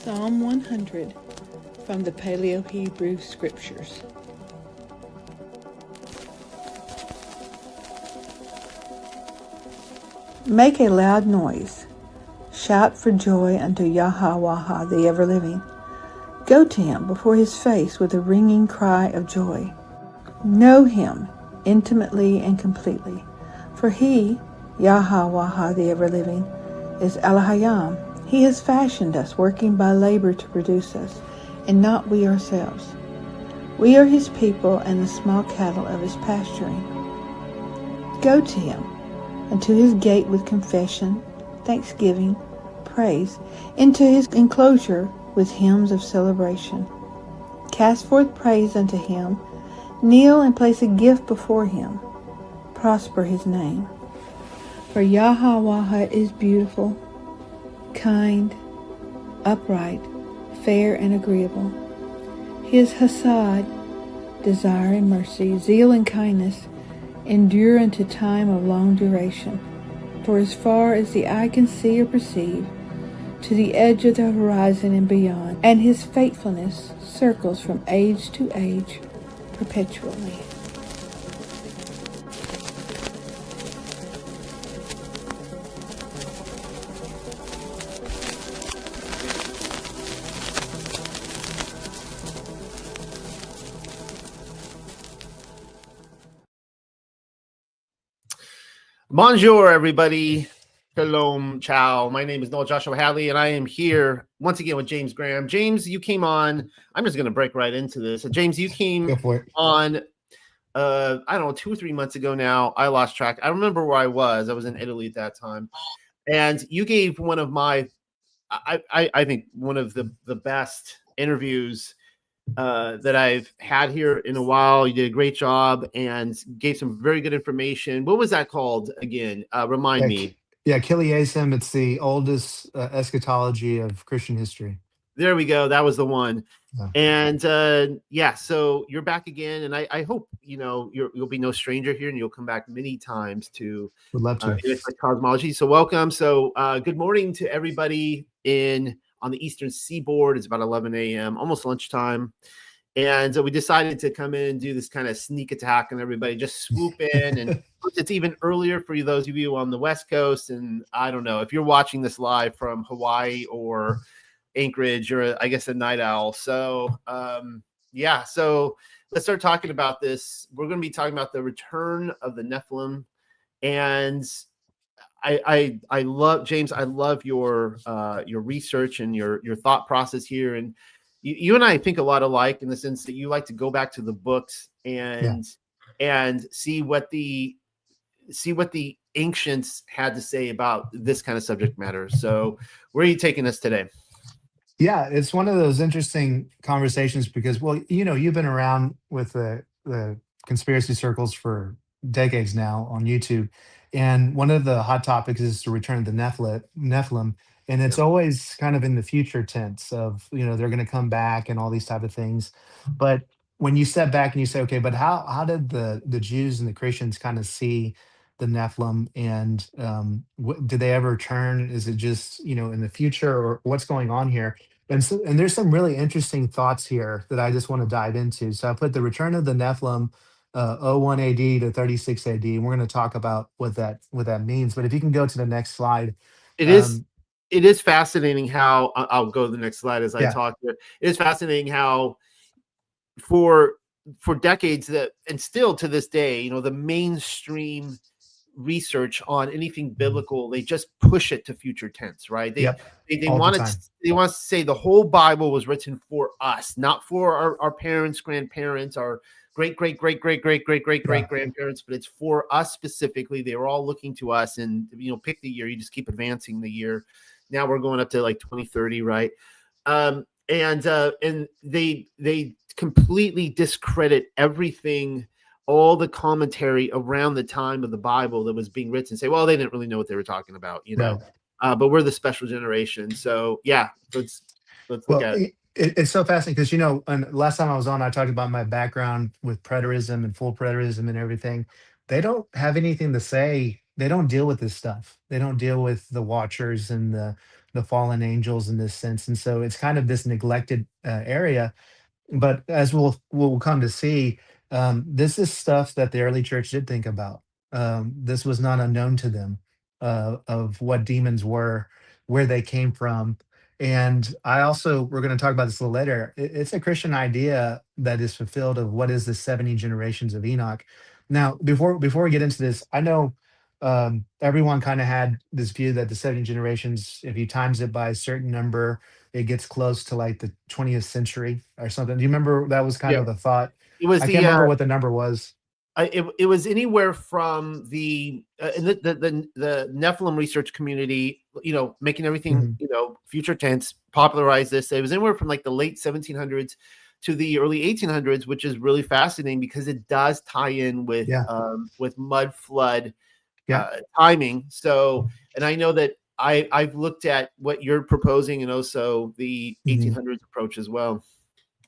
Psalm 100 from the Paleo-Hebrew Scriptures. Make a loud noise. Shout for joy unto Yahweh the ever-living. Go to him before his face with a ringing cry of joy. Know him intimately and completely, for he, Yahweh the ever-living, is El-Hayam. He has fashioned us, working by labor to produce us, and not we ourselves. We are his people and the small cattle of his pasturing. Go to him, and to his gate with confession, thanksgiving, praise, into his enclosure with hymns of celebration. Cast forth praise unto him, kneel and place a gift before him. Prosper his name. For Yahweh is beautiful, kind, upright, fair and agreeable. His hasad, desire and mercy, zeal and kindness, endure unto time of long duration. For as far as the eye can see or perceive, to the edge of the horizon and beyond, and his faithfulness circles from age to age perpetually. Bonjour, everybody. Shalom, ciao. My name is noelhadley, and I am here once again with James Graham. James, you came on. I'm just going to break right into this. So, James, you came on, I don't know, 2 or 3 months ago now. I lost track. I remember where I was. I was in Italy at that time. And you gave one of my, I think, one of the best interviews that I've had here in a while. You did a great job and gave some very good information. What was that called again? Remind me. Yeah, Kiliasm. It's the oldest eschatology of Christian history. There we go. That was the one. Yeah. And so you're back again, and I hope you'll be no stranger here, and you'll come back many times to Would love to. cosmology. So welcome. So good morning to everybody on the Eastern Seaboard. It's about 11 a.m., almost lunchtime. And so we decided to come in and do this kind of sneak attack on everybody, just swoop in. And it's even earlier for those of you on the West Coast. And I don't know if you're watching this live from Hawaii or Anchorage, or I guess a night owl. So, so let's start talking about this. We're going to be talking about the return of the Nephilim. And I love, James, I love your research and your thought process here. And you and I think a lot alike in the sense that you like to go back to the books and see what the ancients had to say about this kind of subject matter. So where are you taking us today? Yeah, it's one of those interesting conversations because, well, you've been around with the conspiracy circles for decades now on YouTube. And one of the hot topics is to return to the Nephilim. And it's always kind of in the future tense of, they're going to come back and all these type of things. But when you step back and you say, okay, but how did the Jews and the Christians kind of see the Nephilim, and did they ever return? Is it just, in the future, or what's going on here? And there's some really interesting thoughts here that I just want to dive into. So I put the return of the Nephilim, 01 AD to 36 AD, and we're going to talk about what that means. But if you can go to the next slide. It is fascinating how I'll go to the next slide as I talk. It is fascinating how for decades that, and still to this day, the mainstream research on anything biblical, they just push it to future tense, right? They want to say the whole Bible was written for us, not for our parents, grandparents, our great grandparents, but it's for us specifically. They were all looking to us, and pick the year, you just keep advancing the year. Now we're going up to like 2030, right? And they completely discredit everything, all the commentary around the time of the Bible that was being written, and say, well, they didn't really know what they were talking about, but we're the special generation. So let's look at it. It's so fascinating because, and last time I was on, I talked about my background with preterism and full preterism and everything. They don't have anything to say. They don't deal with this stuff. They don't deal with the watchers and the the fallen angels in this sense. And so it's kind of this neglected area. But as we'll come to see, this is stuff that the early church did think about. This was not unknown to them, of what demons were, where they came from. And I also, we're going to talk about this a little later. It's a Christian idea that is fulfilled of what is the 70 generations of Enoch. Now, before we get into this, I know everyone kind of had this view that the 70 generations, if you times it by a certain number, it gets close to like the 20th century or something. Do you remember that was kind Yeah, of the thought? it was I can't remember what the number was. it was anywhere from the Nephilim research community, making everything, Mhm. future tense, popularized this. It was anywhere from like the late 1700s to the early 1800s, which is really fascinating because it does tie in Yeah. with mud flood Yeah. timing. So, and I know that I've looked at what you're proposing and also the Mhm. 1800s approach as well.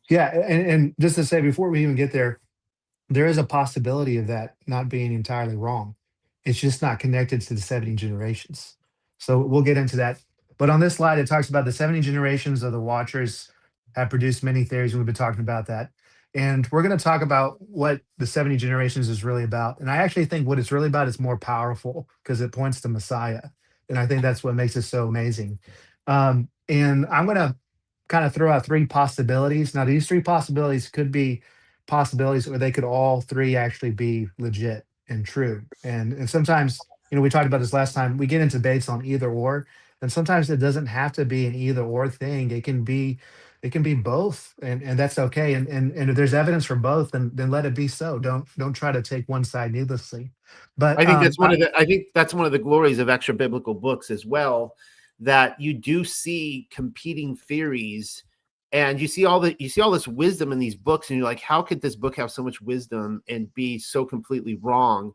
Yeah. And just to say, before we even get there is a possibility of that not being entirely wrong. It's just not connected to the 70 generations. So we'll get into that. But on this slide, it talks about the 70 generations of the Watchers have produced many theories, and we've been talking about that. And we're going to talk about what the 70 generations is really about. And I actually think what it's really about is more powerful because it points to Messiah. And I think that's what makes it so amazing. And I'm going to kind of throw out three possibilities. Now, these three possibilities could be possibilities, or they could all three actually be legit and true. And sometimes, we talked about this last time. We get into debates on either or, and sometimes it doesn't have to be an either or thing. It can be both, and that's okay. And if there's evidence for both, then let it be so. Don't try to take one side needlessly. But I think that's one of the glories of extra biblical books as well, that you do see competing theories and you see all this wisdom in these books, and you're like, how could this book have so much wisdom and be so completely wrong?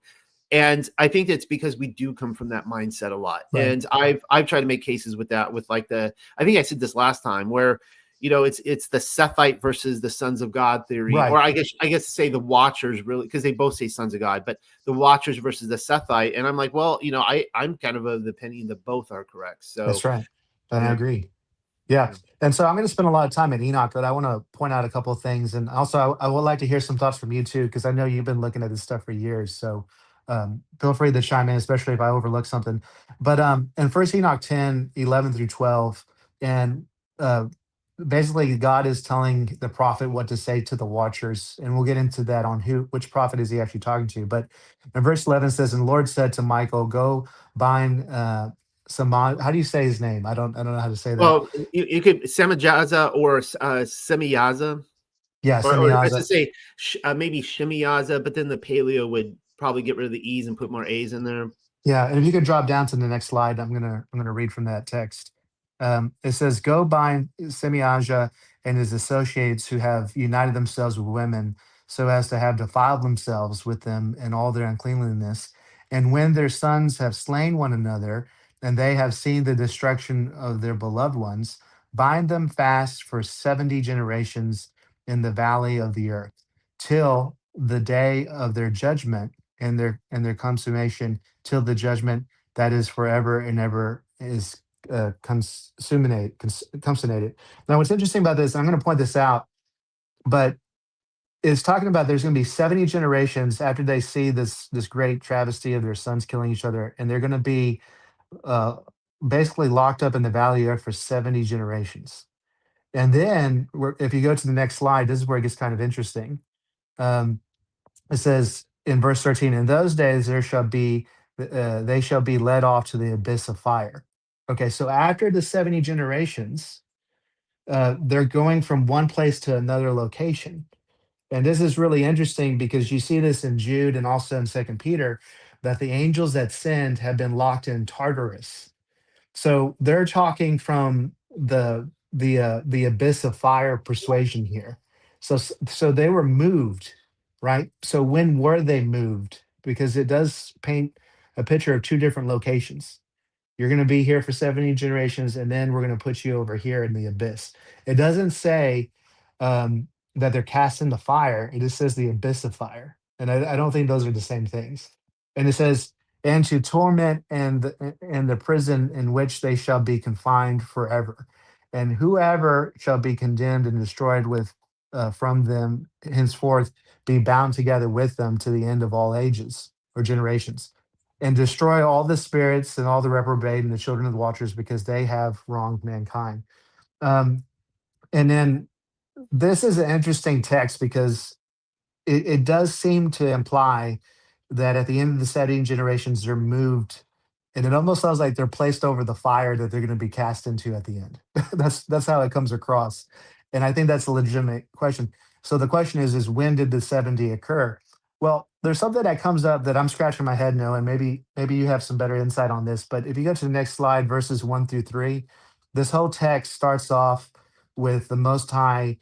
And I think it's because we do come from that mindset a lot. right, And I've tried to make cases with that, with like I think I said this last time, where it's the Sethite versus the sons of God theory, or right, I guess say the Watchers, really, because they both say sons of God, but the Watchers versus the Sethite. And I'm like, well, I'm kind of of the opinion that both are correct. So that's right, and I yeah, agree. Yeah. yeah. And so I'm going to spend a lot of time at Enoch, but I want to point out a couple of things. And also, I would like to hear some thoughts from you too, because I know you've been looking at this stuff for years. So feel free to chime in, especially if I overlook something. But in First Enoch 10:11 through 12, and uh, basically, God is telling the prophet what to say to the watchers. And we'll get into that on which prophet is he actually talking to. But in verse 11 says, and the Lord said to Michael, go bind how do you say his name? I don't know how to say that. Well, you could Semijaza or Semiyaza, Yeah, or I should Semyaza. say maybe Shemiyaza, but then the paleo would probably get rid of the E's and put more A's in there. Yeah, and if you could drop down to the next slide, I'm gonna read from that text. It says, "Go bind Semyaja and his associates who have united themselves with women, so as to have defiled themselves with them in all their uncleanliness. And when their sons have slain one another, and they have seen the destruction of their beloved ones, bind them fast for 70 generations in the valley of the earth, till the day of their judgment and their consummation, till the judgment that is forever and ever is consummated. Now, what's interesting about this, I'm going to point this out, but it's talking about there's going to be 70 generations after they see this great travesty of their sons killing each other, and they're going to be uh, basically locked up in the valley of earth for 70 generations. And then, if you go to the next slide, this is where it gets kind of interesting. Um, it says in verse 13, in those days they shall be led off to the abyss of fire. Okay, so after the 70 generations, they're going from one place to another location. And this is really interesting because you see this in Jude and also in Second Peter, that the angels that sinned have been locked in Tartarus. So they're talking from the abyss of fire persuasion here. So they were moved, right? So when were they moved? Because it does paint a picture of two different locations. You're going to be here for 70 generations, and then we're going to put you over here in the abyss. It doesn't say that they're cast in the fire. It just says the abyss of fire. And I don't think those are the same things. And it says, and to torment and the prison in which they shall be confined forever. And whoever shall be condemned and destroyed with from them henceforth be bound together with them to the end of all ages or generations, and destroy all the spirits and all the reprobate and the children of the watchers, because they have wronged mankind. Um, and then this is an interesting text because it does seem to imply that at the end of the 70 generations, they're moved, and it almost sounds like they're placed over the fire that they're going to be cast into at the end. That's how it comes across, and I think that's a legitimate question. So the question is when did the 70 occur? Well, there's something that comes up that I'm scratching my head, Noah, and maybe you have some better insight on this. But if you go to the next slide, verses 1 through 3, this whole text starts off with the Most High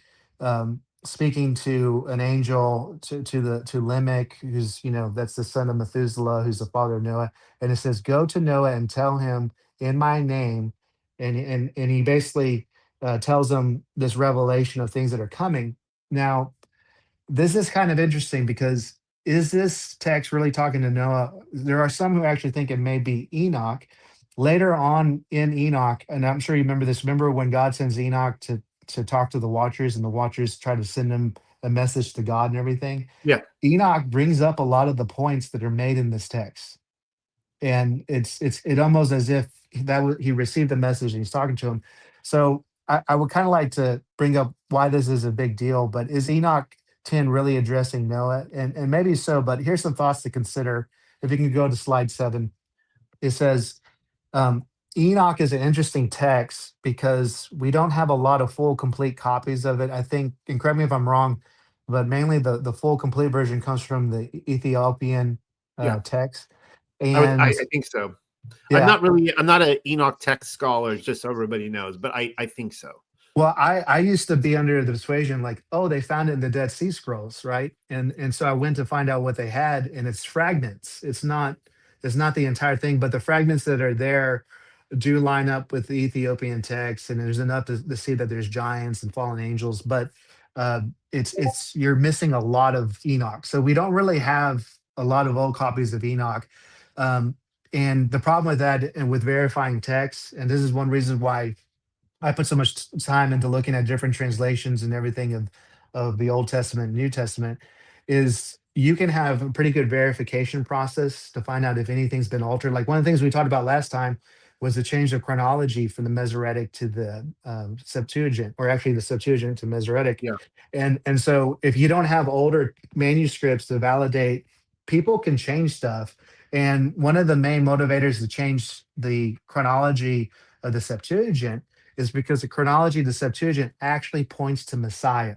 speaking to an angel to Lamech, who's that's the son of Methuselah, who's the father of Noah, and it says, "Go to Noah and tell him in my name," and he basically tells him this revelation of things that are coming. Now, this is kind of interesting because is this text really talking to Noah? There are some who actually think it may be Enoch. Later on in Enoch, and I'm sure you remember this. Remember when God sends Enoch to talk to the Watchers, and the Watchers try to send him a message to God and everything? Yeah. Enoch brings up a lot of the points that are made in this text, and it almost as if he received the message and he's talking to him. So I would kind of like to bring up why this is a big deal. But is Enoch 10 really addressing Noah? And maybe so, but here's some thoughts to consider. If you can go to slide 7, it says um, Enoch is an interesting text because we don't have a lot of full, complete copies of it. I think, and correct me if I'm wrong, but mainly the full, complete version comes from the Ethiopian Yeah. text. I And think so. yeah, I'm not an Enoch text scholar, just so everybody knows, but I think so. well, I used to be under the persuasion like, oh, they found it in the Dead Sea Scrolls, right? And so I went to find out what they had, and it's fragments. It's not the entire thing, but the fragments that are there do line up with the Ethiopian text, and there's enough to see that there's giants and fallen angels, but it's you're missing a lot of Enoch. So we don't really have a lot of old copies of Enoch. Um, and the problem with that and with verifying text, and this is one reason why I put so much time into looking at different translations and everything of the Old Testament and New Testament, is you can have a pretty good verification process to find out if anything's been altered. Like one of the things we talked about last time was the change of chronology from the Masoretic to the Septuagint, or actually the Septuagint to Masoretic. Yeah. And so if you don't have older manuscripts to validate, people can change stuff. And one of the main motivators to change the chronology of the Septuagint is because the chronology of the Septuagint actually points to Messiah.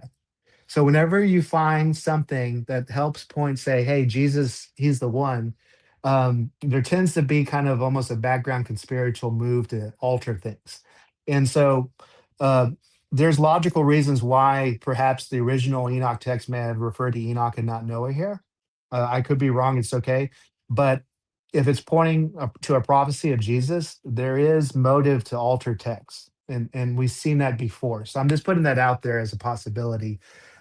So whenever you find something that helps point, say, hey, Jesus, he's the one, there tends to be kind of almost a background conspiratorial move to alter things. And so uh, there's logical reasons why perhaps the original Enoch text may have referred to Enoch and not Noah here. I could be wrong, it's okay. But if it's pointing to a prophecy of Jesus, there is motive to alter text. And we've seen that before. So I'm just putting that out there as a possibility.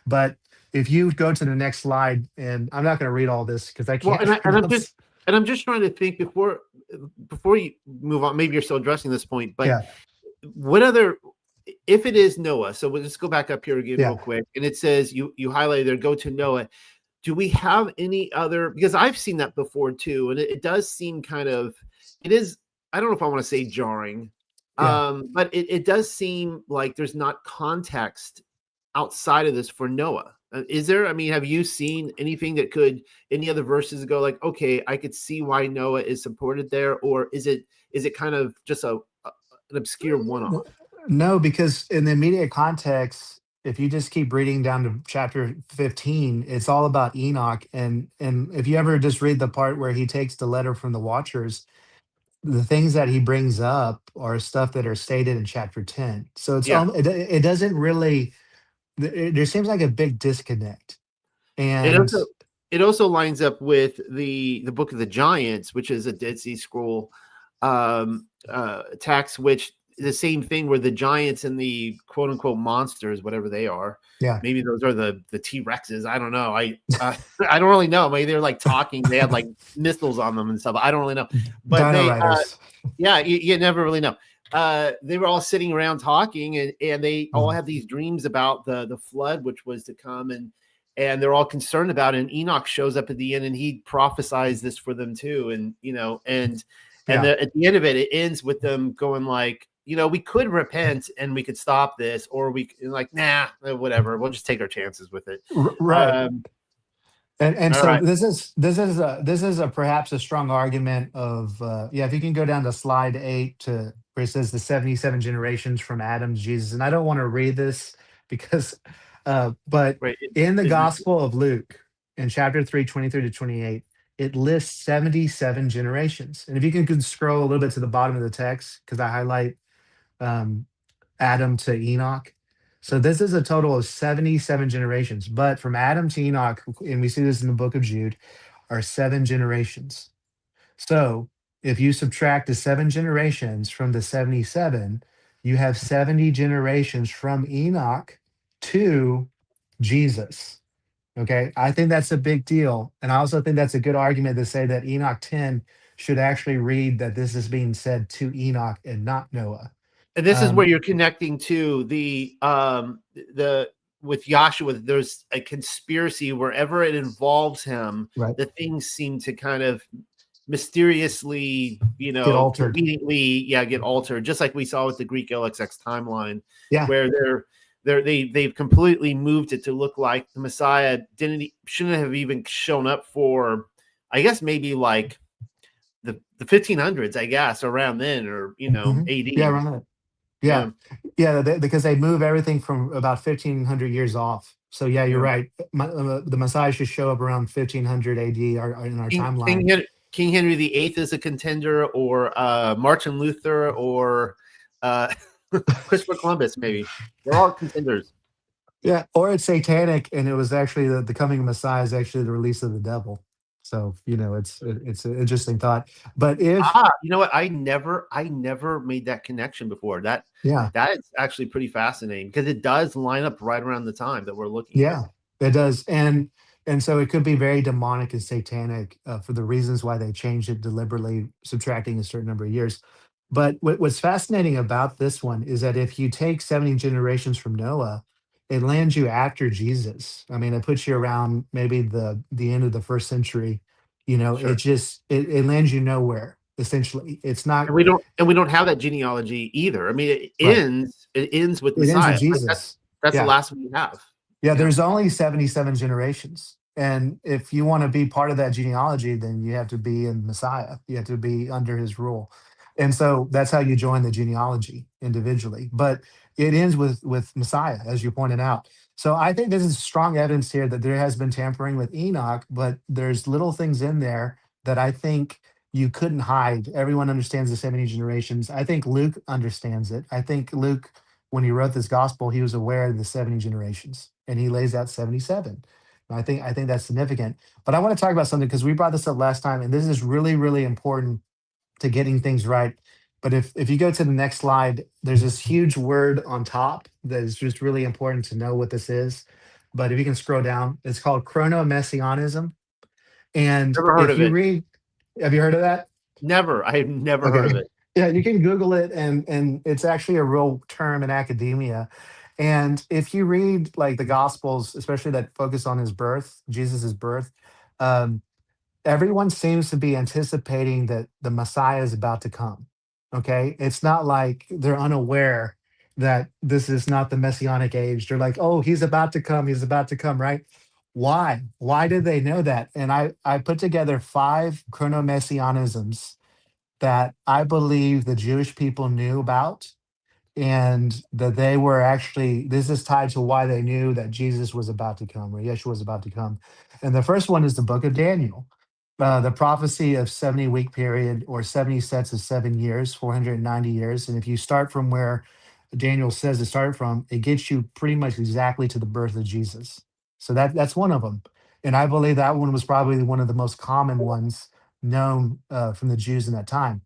But if you go to the next slide, and I'm not going to read all this because I Well, can't and pronounce. I'm just trying to think before you move on. Maybe you're still addressing this point, but Yeah, what other, if it is Noah? So we'll just go back up here again real yeah, quick, and it says you highlighted there, go to Noah. Do we have any other? Because I've seen that before too, and it does seem kind of, it is. I don't know if I want to say jarring, yeah. but it does seem like there's not context outside of this for Noah. Is there? I mean, have you seen anything that could, any other verses go like, okay, I could see why Noah is supported there, or is it kind of just an obscure one-off? No, because in the immediate context, if you just keep reading down to chapter 15, it's all about Enoch. And if you ever just read the part where he takes the letter from the Watchers, the things that he brings up are stuff that are stated in chapter 10. So Yeah. it doesn't really, there seems like a big disconnect. It And also lines up with the Book of the Giants, which is a Dead Sea Scroll text, which the same thing where the giants and the quote unquote monsters, whatever they are, Yeah. maybe those are the T-Rexes. I don't know. I don't really know. Maybe they're like talking. They had like missiles on them and stuff. I don't really know. But Dino they, Riders. yeah, you never really know. They were all sitting around talking, and they all had these dreams about the flood, which was to come, and they're all concerned about it. And Enoch shows up at the end, and he prophesies this for them too. And at the end of it, it ends with them going like, we could repent and we could stop this, or we like, nah, whatever. We'll just take our chances with it. Right. And so right. this is perhaps a strong argument of if you can go down to slide 8 to where it says the 77 generations from Adam to Jesus, and I don't want to read this because but in the Gospel of Luke in chapter 3 23 to 28, it lists 77 generations. And if you can scroll a little bit to the bottom of the text, because I highlight Adam to Enoch. So this is a total of 77 generations. But from Adam to Enoch, and we see this in the book of Jude, are 7 generations. So if you subtract the 7 generations from the 77, you have 70 generations from Enoch to Jesus. Okay, I think that's a big deal. And I also think that's a good argument to say that Enoch 10 should actually read that this is being said to Enoch and not Noah. And this is where you're connecting to the with Yahshua. There's a conspiracy wherever it involves him. Right. The things seem to kind of mysteriously, get altered. Conveniently, get altered. Just like we saw with the Greek LXX timeline, where they've completely moved it to look like the Messiah shouldn't have even shown up for, I guess maybe like the 1500s, I guess, around then, or AD. Yeah, around that. Yeah, because they move everything from about 1500 years off. So you're right. The Messiah should show up around 1500 AD in our timeline. King Henry VIII is a contender, or Martin Luther, or Christopher Columbus. Maybe they're all contenders. Yeah, or it's satanic, and it was actually the coming of Messiah is actually the release of the devil. So it's an interesting thought. But if you know what, I never made that connection before. That is actually pretty fascinating, because it does line up right around the time that we're looking at. It does. And so it could be very demonic and satanic for the reasons why they changed it deliberately, subtracting a certain number of years. But what's fascinating about this one is that if you take 70 generations from Noah, it lands you after Jesus. I mean, it puts you around maybe the end of the first century. It lands you nowhere. Essentially, it's not. And we don't have that genealogy either. I mean, it ends with Messiah. Ends with Jesus. That's the last one we have. Yeah, there's only 77 generations. And if you want to be part of that genealogy, then you have to be in Messiah. You have to be under his rule. And so that's how you join the genealogy individually. But it ends with Messiah, as you pointed out. So I think this is strong evidence here that there has been tampering with Enoch, but there's little things in there that I think you couldn't hide. Everyone understands the 70 generations. I think Luke understands it. I think Luke, when he wrote this gospel, he was aware of the 70 generations, and he lays out 77. I think that's significant. But I want to talk about something, because we brought this up last time, and this is really, really important to getting things right. But if you go to the next slide, there's this huge word on top that is just really important to know what this is. But if you can scroll down, it's called chronomessianism. And never heard if of you it. read, have you heard of that? Never. I've never heard of it. Yeah, you can Google it, and it's actually a real term in academia. And if you read like the Gospels, especially that focus on his birth, Jesus's birth, everyone seems to be anticipating that the Messiah is about to come. Okay, it's not like they're unaware that this is not the messianic age. They're like, oh, he's about to come. He's about to come, right? Why? Why did they know that? And I put together 5 chronomessianisms that I believe the Jewish people knew about, and that they were actually, this is tied to why they knew that Jesus was about to come, or Yeshua was about to come. And the first one is the book of Daniel, the prophecy of 70-week period, or 70 sets of 7 years, 490 years. And if you start from where Daniel says to start from, it gets you pretty much exactly to the birth of Jesus. So that's one of them. And I believe that one was probably one of the most common ones known from the Jews in that time.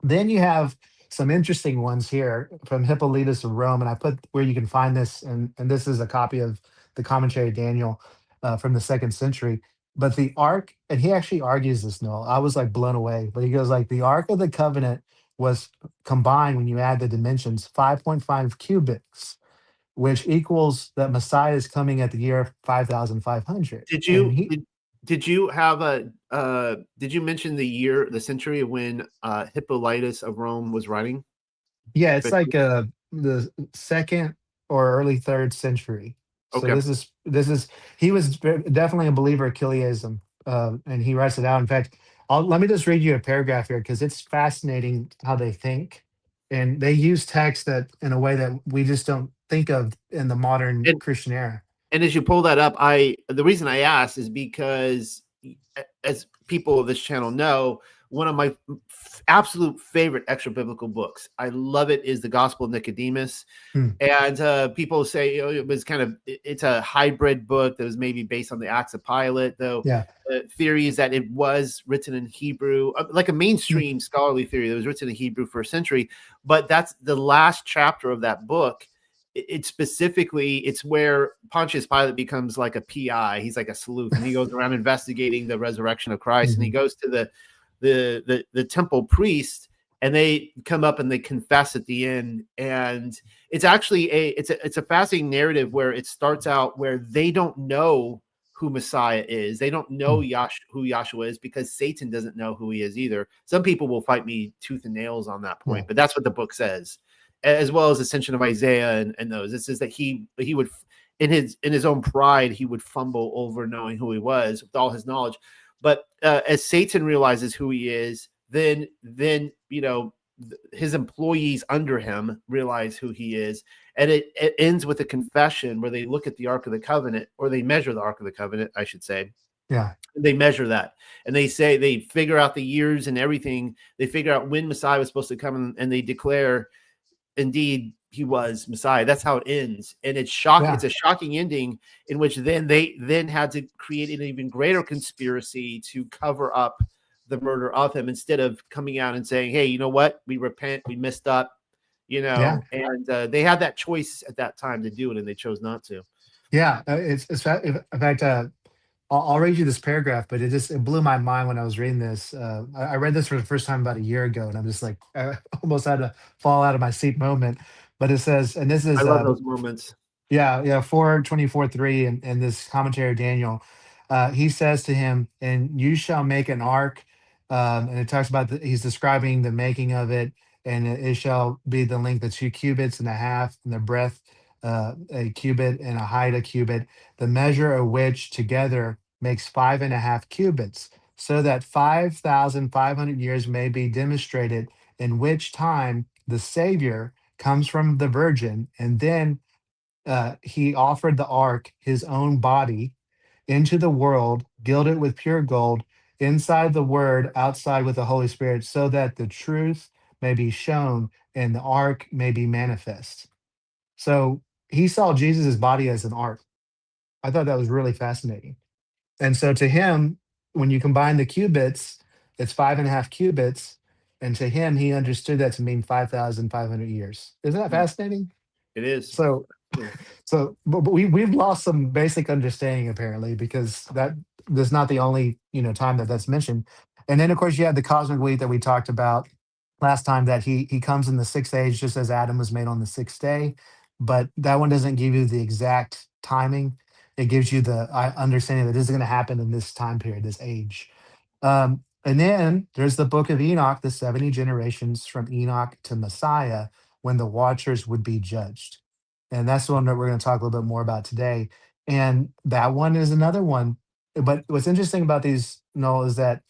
Then you have some interesting ones here from Hippolytus of Rome, and I put where you can find this, and this is a copy of the commentary of Daniel from the 2nd century. But the ark, and he actually argues this, Noel. I was like blown away, but he goes like the Ark of the Covenant was combined when you add the dimensions 5.5 cubits, which equals that Messiah is coming at the year 5,500. Did And you he, did you have a did you mention the century of when Hippolytus of Rome was writing? yeah, it's like the 2nd or early 3rd century. So Okay. this is he was definitely a believer of Chiliasm, and he writes it out. In fact, let me just read you a paragraph here because it's fascinating how they think, and they use text that in a way that we just don't think of in the modern And Christian era. and as you pull that up, the reason I asked is because, as people of this channel know, one of my absolute favorite extra biblical books, I love it, is the Gospel of Nicodemus. Hmm. And people say, it was it's a hybrid book that was maybe based on the Acts of Pilate, though. Yeah. The theory is that it was written in Hebrew, like a mainstream scholarly theory that was written in Hebrew for a century. But that's the last chapter of that book. It specifically, it's where Pontius Pilate becomes like a PI. He's like a sleuth, and he goes around investigating the resurrection of Christ. And he goes to the temple priest, and they come up and they confess at the end. And it's actually it's a fascinating narrative where it starts out where they don't know who Messiah is. They don't know who Yahshua is, because Satan doesn't know who he is either. Some people will fight me tooth and nails on that point, but that's what the book says, as well as Ascension of Isaiah and those. It says that he would, in his own pride, he would fumble over knowing who he was with all his knowledge. But as Satan realizes who he is, then his employees under him realize who he is, and it ends with a confession where they look at the Ark of the Covenant, or they measure the Ark of the Covenant, I should say. Yeah. They measure that, and they say, they figure out the years and everything. They figure out when Messiah was supposed to come, and they declare, indeed, he was Messiah. That's how it ends. And it's shocking. Yeah. It's a shocking ending, in which they had to create an even greater conspiracy to cover up the murder of him, instead of coming out and saying, hey, you know what? We repent. We messed up, Yeah. and they had that choice at that time to do it, and they chose not to. Yeah. In fact, I'll read you this paragraph, but it blew my mind when I was reading this. I read this for the first time about a year ago, and I'm just like, I almost had a fall out of my seat moment. But it says, and this I is love those moments. 4:24-3 in this commentary of Daniel. He says to him, and you shall make an ark. And it talks about he's describing the making of it, and it shall be the length of 2 cubits and a half, and the breadth a cubit, and a height a cubit, the measure of which together makes 5.5 cubits, so that 5,500 years may be demonstrated, in which time the Savior comes from the Virgin, and then he offered the ark, his own body, into the world, gilded with pure gold, inside the Word, outside with the Holy Spirit, so that the truth may be shown and the ark may be manifest. So he saw Jesus' body as an ark. I thought that was really fascinating. And so to him, when you combine the cubits, it's 5.5 cubits. And to him, he understood that to mean 5,500 years. Isn't that fascinating? It is. So but we've lost some basic understanding apparently, because that's not the only time that's mentioned. And then of course you have the cosmic week that we talked about last time, that he comes in the sixth age, just as Adam was made on the sixth day. But that one doesn't give you the exact timing. It gives you the understanding that this is going to happen in this time period, this age. And then there's the book of Enoch, the 70 generations from Enoch to Messiah, when the watchers would be judged. And that's the one that we're going to talk a little bit more about today. And that one is another one. But what's interesting about these, Noel, is that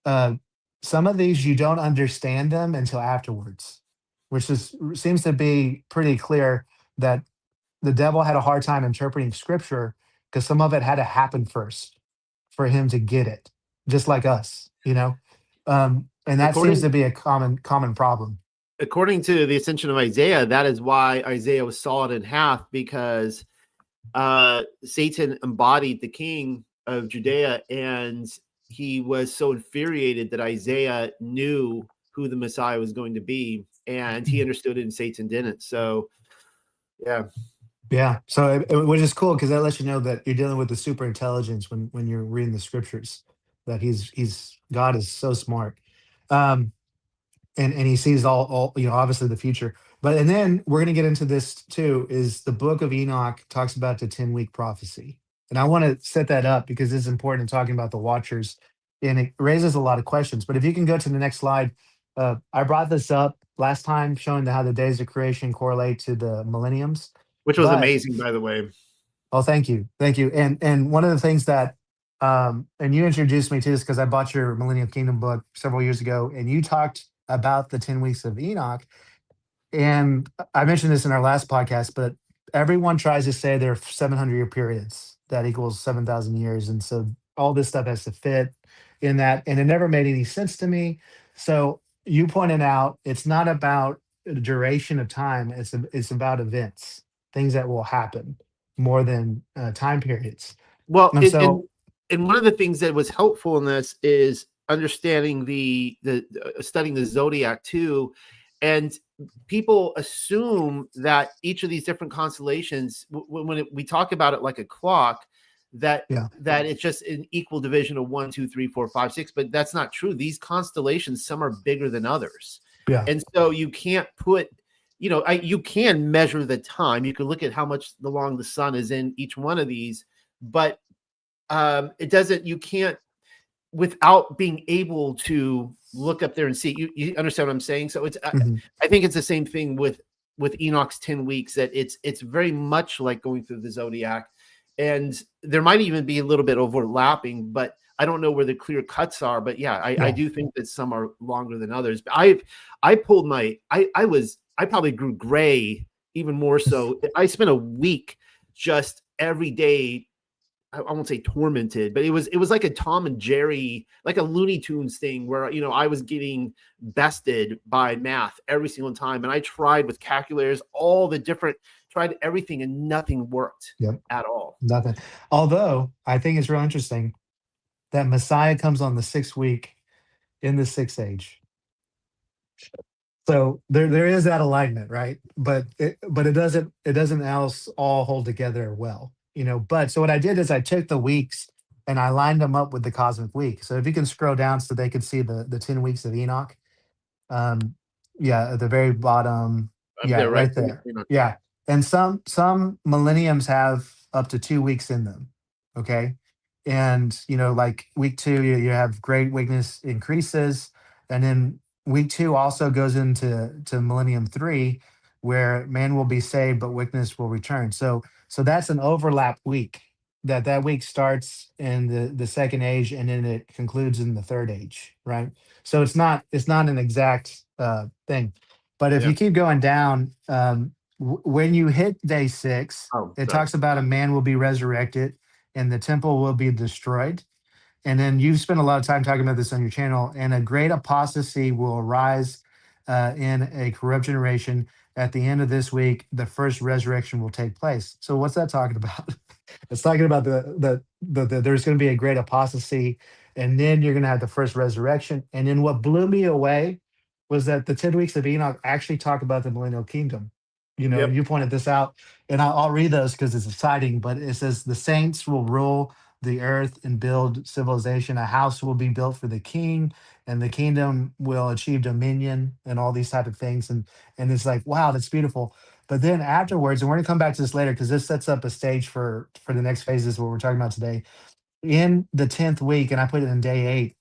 uh, some of these you don't understand them until afterwards, which seems to be pretty clear that the devil had a hard time interpreting scripture because some of it had to happen first for him to get it, just like us. And that seems According to be a common problem. according to the Ascension of Isaiah, that is why Isaiah was sawed in half, because Satan embodied the king of Judea, and he was so infuriated that Isaiah knew who the Messiah was going to be, and he understood it and Satan didn't. So yeah. Yeah. So, which is cool because that lets you know that you're dealing with the super intelligence when you're reading the scriptures, that God is so smart. Um, and he sees all, obviously the future. But, and then we're going to get into this too, is the book of Enoch talks about the 10-week prophecy. And I want to set that up because it's important in talking about the watchers, and it raises a lot of questions. But if you can go to the next slide, I brought this up last time showing how the days of creation correlate to the millenniums. Which was But amazing, by the way. oh, thank you. Thank you. And one of the things that and you introduced me to this because I bought your Millennium Kingdom book several years ago, and you talked about the 10 weeks of Enoch. And I mentioned this in our last podcast, but everyone tries to say they're 700-year periods that equals 7,000 years. And so all this stuff has to fit in that. And it never made any sense to me. So you pointed out it's not about the duration of time, it's about events, things that will happen more than time periods. Well, And so, and one of the things that was helpful in this is understanding the studying the zodiac too. And people assume that each of these different constellations, when we talk about it like a clock, that yeah, that it's just an equal division of 1, 2, 3, 4, 5, 6. But that's not true. These constellations, some are bigger than others, yeah, and so you can't put, you can measure the time. You can look at how much long the sun is in each one of these, but it doesn't. You can't, without being able to look up there and see. You understand what I'm saying? So it's mhm, I think it's the same thing with Enoch's 10 weeks, that it's very much like going through the zodiac, and there might even be a little bit overlapping, but I don't know where the clear cuts are. But yeah, I yeah, do think that some are longer than others. But I pulled my I probably grew gray even more so. I spent a week just every day, I won't say tormented, but it was like a Tom and Jerry, like a Looney Tunes thing where, I was getting bested by math every single time. And I tried with calculators, tried everything, and nothing worked yep, at all. nothing. Although I think it's real interesting that Messiah comes on the 6th week in the 6th age. So there is that alignment, right? But it doesn't else all hold together well, But so what I did is I took the weeks and I lined them up with the cosmic week. So if you can scroll down so they could see the 10 weeks of Enoch. Um, yeah, at the very bottom. Up Yeah, there, right? right there. Yeah. And some millenniums have up to 2 weeks in them. Okay. And like week 2, you have great weakness increases. And then week 2 also goes into millennium 3, where man will be saved, but weakness will return. So that's an overlap week. That week starts in the second age and then it concludes in the third age, right? So it's not an exact thing. But if Yeah. you keep going down, when you hit day 6, Oh, it sorry. talks about a man will be resurrected and the temple will be destroyed. And then you've spent a lot of time talking about this on your channel, and a great apostasy will arise in a corrupt generation. At the end of this week, the first resurrection will take place. So what's that talking about? It's talking about the there's going to be a great apostasy, and then you're going to have the first resurrection. And then what blew me away was that the 10 weeks of Enoch actually talk about the millennial kingdom. And Yep. you pointed this out, and I'll read those because it's exciting. But it says the saints will rule the earth and build civilization. A house will be built for the king, and the kingdom will achieve dominion, and all these type of things. And it's like, wow, that's beautiful. But then afterwards, and we're going to come back to this later because this sets up a stage for the next phases, what we're talking about today. In the 10th week, and I put it in day 8,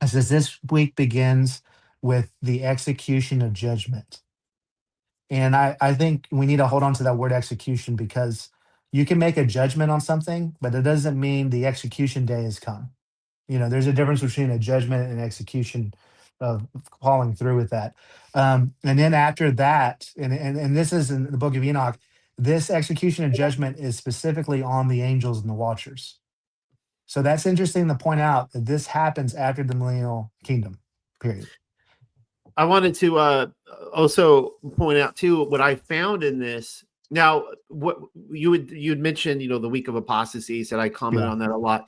it says this week begins with the execution of judgment. And I think we need to hold on to that word execution, because you can make a judgment on something, but it doesn't mean the execution day has come. There's a difference between a judgment and execution of following through with that. And then after that, and this is in the book of Enoch, this execution and judgment is specifically on the angels and the watchers. So that's interesting to point out that this happens after the millennial kingdom period. I wanted to also point out too what I found in this. Now, what you'd mentioned, the week of apostasy, said I commented Yeah. on that a lot.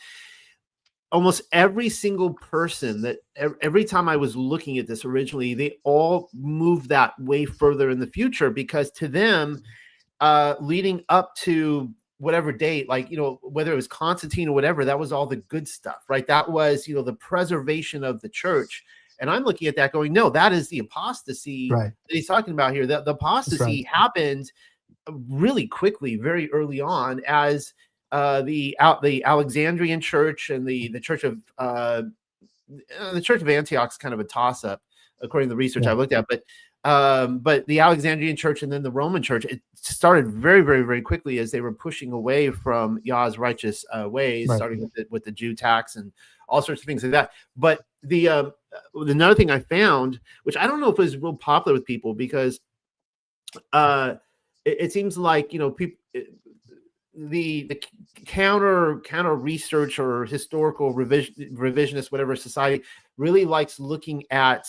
almost every single person that every time I was looking at this originally, they all moved that way further in the future, because to them, leading up to whatever date, like, whether it was Constantine or whatever, that was all the good stuff, right? That was, the preservation of the church. And I'm looking at that going, no, that is the apostasy Right. that he's talking about here. The apostasy happened really quickly, very early on, as the Alexandrian church and the church of Antioch is kind of a toss up, according to the research I looked at. But the Alexandrian church and then the Roman church, it started very, very, very quickly as they were pushing away from Yah's righteous ways, starting with the Jew tax and all sorts of things like that. But another thing I found, which I don't know if it was real popular with people, because it seems like, people, the counter research or historical revisionist, whatever society, really likes looking at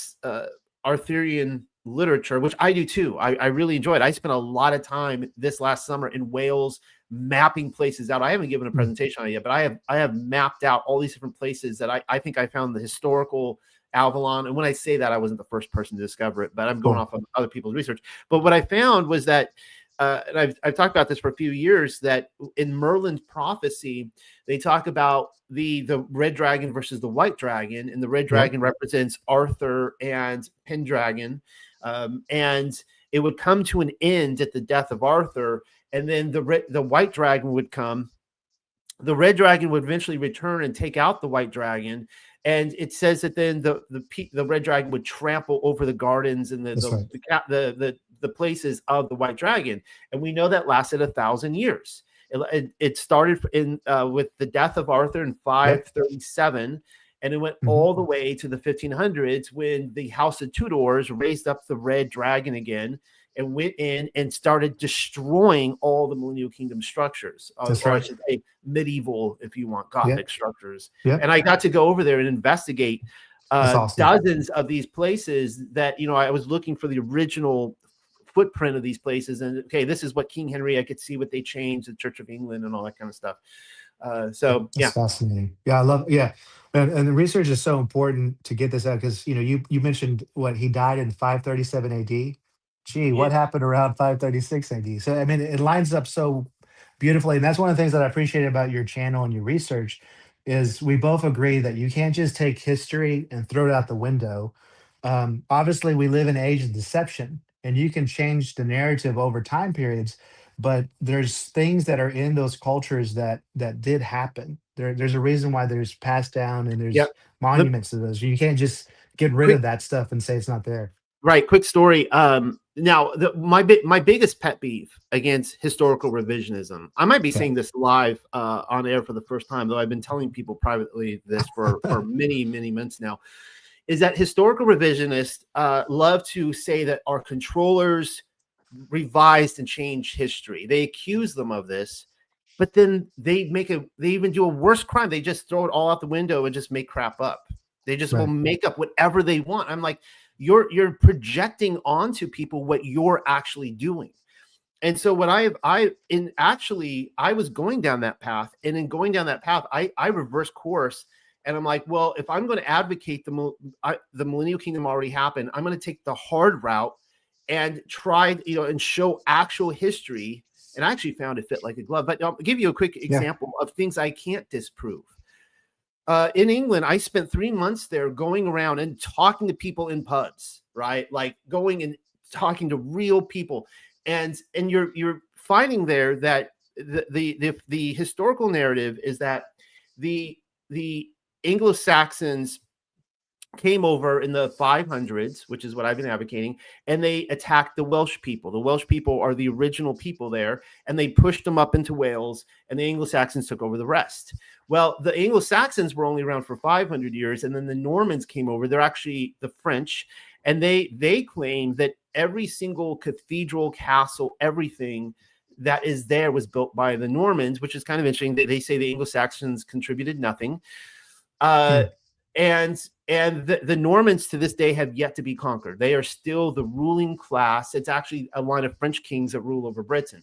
Arthurian literature, which I do too. I really enjoy it. I spent a lot of time this last summer in Wales mapping places out. I haven't given a presentation on it yet, but I have mapped out all these different places that I think I found the historical Avalon. And when I say that, I wasn't the first person to discover it, but I'm going off of other people's research. But what I found was that, and I've talked about this for a few years, that in Merlin's prophecy, they talk about the red dragon versus the white dragon, and the red dragon represents Arthur and Pendragon, and it would come to an end at the death of Arthur, and then the white dragon would come. The red dragon would eventually return and take out the white dragon, and it says that then the red dragon would trample over the gardens and the places of the white dragon, and we know that lasted 1,000 years. It started with the death of Arthur in 537, and it went all the way to the 1500s, when the House of Tudors raised up the red dragon again and went in and started destroying all the Millennial Kingdom structures, or I should say medieval, if you want, Gothic structures. And I got to go over there and investigate dozens of these places that, I was looking for the original footprint of these places, and okay, this is what King Henry, I could see what they changed, the Church of England and all that kind of stuff. That's fascinating. I love and the research is so important to get this out, because you mentioned what he died in 537 AD. What happened around 536 AD? So I mean, it lines up so beautifully, and that's one of the things that I appreciate about your channel and your research, is we both agree that you can't just take history and throw it out the window. Obviously, we live in an age of deception, and you can change the narrative over time periods, but there's things that are in those cultures that did happen. There's a reason why there's passed down, and there's monuments to those. You can't just get rid of that stuff and say it's not there. Right. Quick story. Now, my biggest pet peeve against historical revisionism, I might be saying this live on air for the first time, though I've been telling people privately this for many, many months now, is that historical revisionists love to say that our controllers revised and changed history. They accuse them of this, but then they even do a worse crime. They just throw it all out the window and just make crap up. They just will make up whatever they want. I'm like, you're projecting onto people what you're actually doing. And so what I was going down that path, and in going down that path, I reversed course. And I'm like, well, if I'm going to advocate the Millennial Kingdom already happened, I'm going to take the hard route and try, and show actual history. And I actually found it fit like a glove. But I'll give you a quick example of things I can't disprove. In England, I spent 3 months there going around and talking to people in pubs, right? Like going and talking to real people. And you're finding there that the historical narrative is that the Anglo-Saxons came over in the 500s, which is what I've been advocating, and they attacked the Welsh people. The Welsh people are the original people there, and they pushed them up into Wales, and the Anglo-Saxons took over the rest. Well, the Anglo-Saxons were only around for 500 years, and then the Normans came over. They're actually the French, and they claim that every single cathedral, castle, everything that is there was built by the Normans, which is kind of interesting. They say the Anglo-Saxons contributed nothing. And the Normans to this day have yet to be conquered. They are still the ruling class. It's actually a line of French kings that rule over Britain,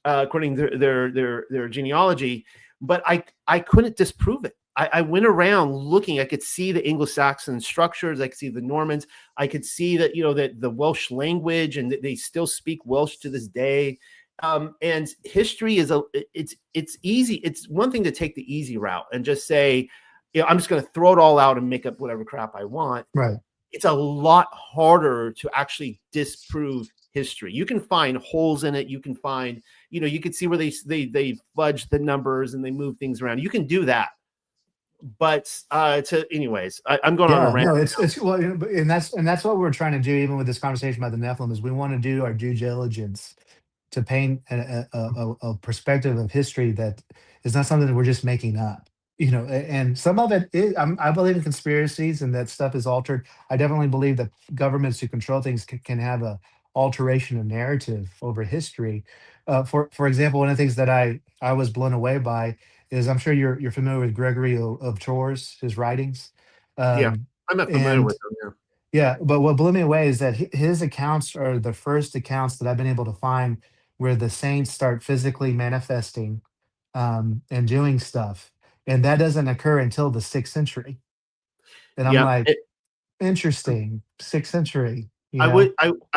according to their genealogy. But I couldn't disprove it. I went around looking. I could see the Anglo-Saxon structures. I could see the Normans. I could see that, that the Welsh language, and they still speak Welsh to this day. And history is it's easy. It's one thing to take the easy route and just say, I'm just going to throw it all out and make up whatever crap I want. Right. It's a lot harder to actually disprove history. You can find holes in it. You can find, you can see where they fudge the numbers and they move things around. You can do that. But anyways, I'm going on a rant. No, it's well, and that's what we're trying to do, even with this conversation about the Nephilim, is we want to do our due diligence to paint a perspective of history that is not something that we're just making up. And some of it is, I believe in conspiracies and that stuff is altered. I definitely believe that governments who control things can have a alteration of narrative over history. For example, one of the things that I was blown away by is, I'm sure you're familiar with Gregory of Tours, his writings. Yeah, I'm not familiar with And them. yeah, but what blew me away is that his accounts are the first accounts that I've been able to find where the saints start physically manifesting, and doing stuff, and that doesn't occur until the 6th century. And I'm Yeah. like, interesting, 6th century. I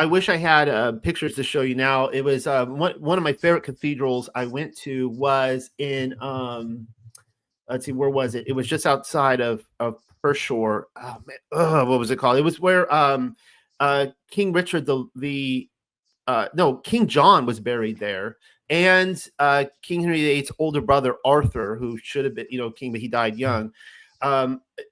wish I had pictures to show you now. It was one of my favorite cathedrals I went to was in let's see, where was it? It was just outside of Pershore. Oh, man, what was it called? It was where King Richard King John was buried there, and King Henry VIII's older brother Arthur, who should have been king, but he died young.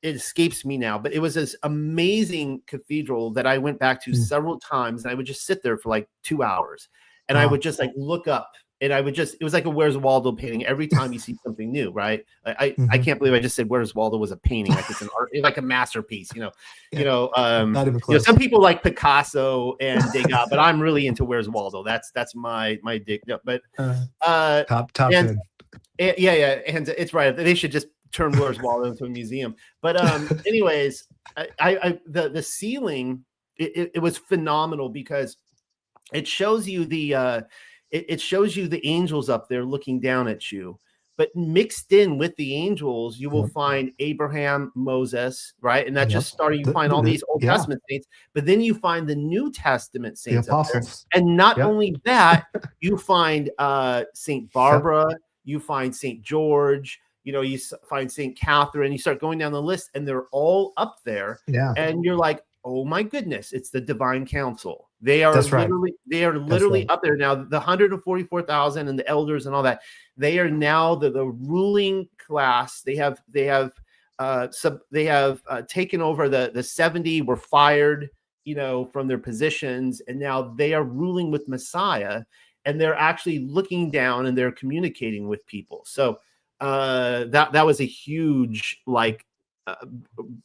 It escapes me now, but it was this amazing cathedral that I went back to several times, and I would just sit there for like 2 hours, and I would just like look up, and it was like a Where's Waldo painting every time you see something new, right? I can't believe I just said Where's Waldo was a painting, like it's an art, like a masterpiece, Not even close. some people like Picasso and Degas, but I'm really into Where's Waldo. That's my dig. But top and, good. yeah, and it's right. They should just turn Where's Waldo into a museum. But anyways, the ceiling, it was phenomenal because it shows you it shows you the angels up there looking down at you. But mixed in with the angels, you will find Abraham, Moses, right? And that just started. You find all these Old Testament saints, but then you find the New Testament saints the up there. apostles. And not only that, you find Saint Barbara, you find Saint George, you find Saint Catherine. You start going down the list, and they're all up there. Yeah. And you're like, oh my goodness, it's the divine council. They are That's right. They are literally up there now. The 144,000 and the elders and all that, they are now the ruling class. They have taken over. The 70 were fired, from their positions, and now they are ruling with Messiah, and they're actually looking down and they're communicating with people. So that was a huge,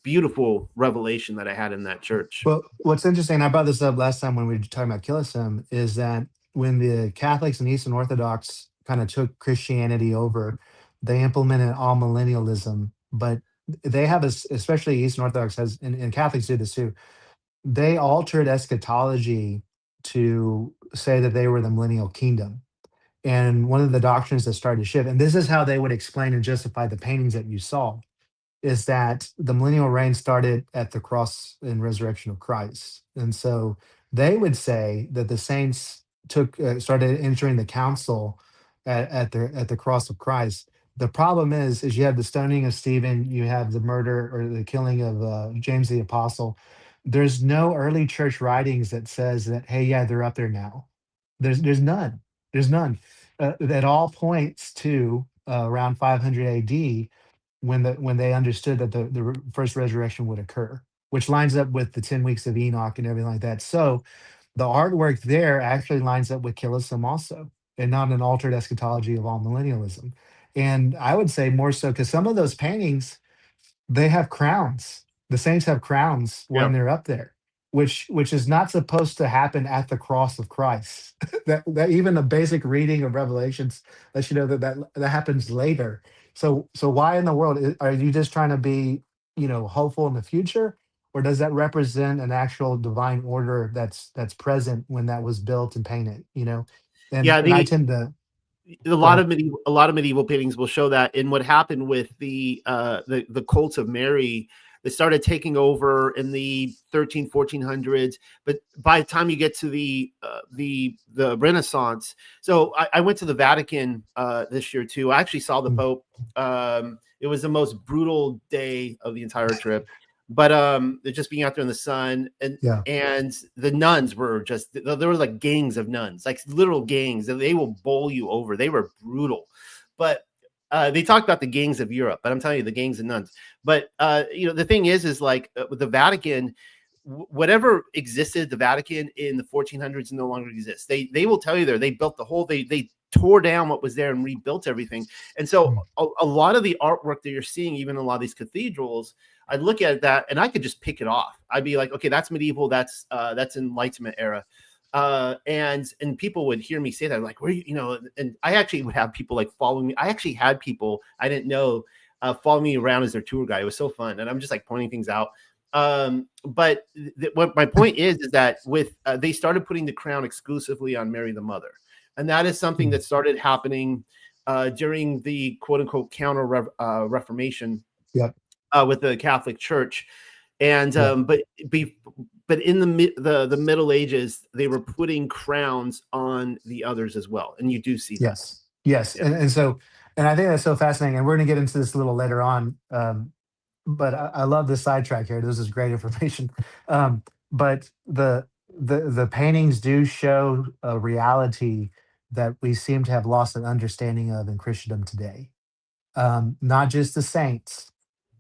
beautiful revelation that I had in that church. Well, what's interesting, I brought this up last time when we were talking about Killism, is that when the Catholics and Eastern Orthodox kind of took Christianity over, they implemented amillennialism. But they have, especially Eastern Orthodox has, and Catholics do this too, they altered eschatology to say that they were the millennial kingdom. And one of the doctrines that started to shift, and this is how they would explain and justify the paintings that you saw, is that the millennial reign started at the cross and resurrection of Christ. And so they would say that the saints started entering the council at the cross of Christ. The problem is you have the stoning of Stephen, you have the murder or the killing of James the Apostle. There's no early church writings that says that, hey, yeah, they're up there now. There's none. There's none. That all points to around 500 AD, when they understood that the first resurrection would occur, which lines up with the 10 weeks of Enoch and everything like that. So the artwork there actually lines up with Killism also, and not an altered eschatology of all millennialism. And I would say more so because some of those paintings, they have crowns. The saints have crowns when they're up there, which is not supposed to happen at the cross of Christ. that even the basic reading of Revelations lets you know that happens later. So why in the world are you just trying to be, hopeful in the future, or does that represent an actual divine order that's present when that was built and painted? And I tend to. a lot of medieval paintings will show that. And what happened with the cults of Mary, they started taking over in the 1400s. But by the time you get to the Renaissance, so I went to the Vatican this year too. I actually saw the Pope. It was the most brutal day of the entire trip. But just being out there in the sun, and the nuns were just, there were like gangs of nuns, like literal gangs, and they will bowl you over. They were brutal. But they talked about the gangs of Europe, but I'm telling you, the gangs of nuns. But the thing is like with the Vatican, whatever existed, the Vatican in the 1400s no longer exists. They will tell you they built the whole, they tore down what was there and rebuilt everything. And so a lot of the artwork that you're seeing, even in a lot of these cathedrals, I'd look at that and I could just pick it off. I'd be like, okay, that's medieval. That's Enlightenment era. And people would hear me say that, like, where and I actually would have people like following me. I actually had people I didn't know follow me around as their tour guide. It was so fun. And I'm just like pointing things out. But what my point is that with they started putting the crown exclusively on Mary the Mother. And that is something that started happening during the quote unquote counter Reformation. Yep. With the Catholic Church, and but in the Middle Ages, they were putting crowns on the others as well, and you do see that. Yes, and so, and I think that's so fascinating, and we're going to get into this a little later on. But I love this sidetrack here. This is great information. But the paintings do show a reality that we seem to have lost an understanding of in Christendom today. Not just the saints,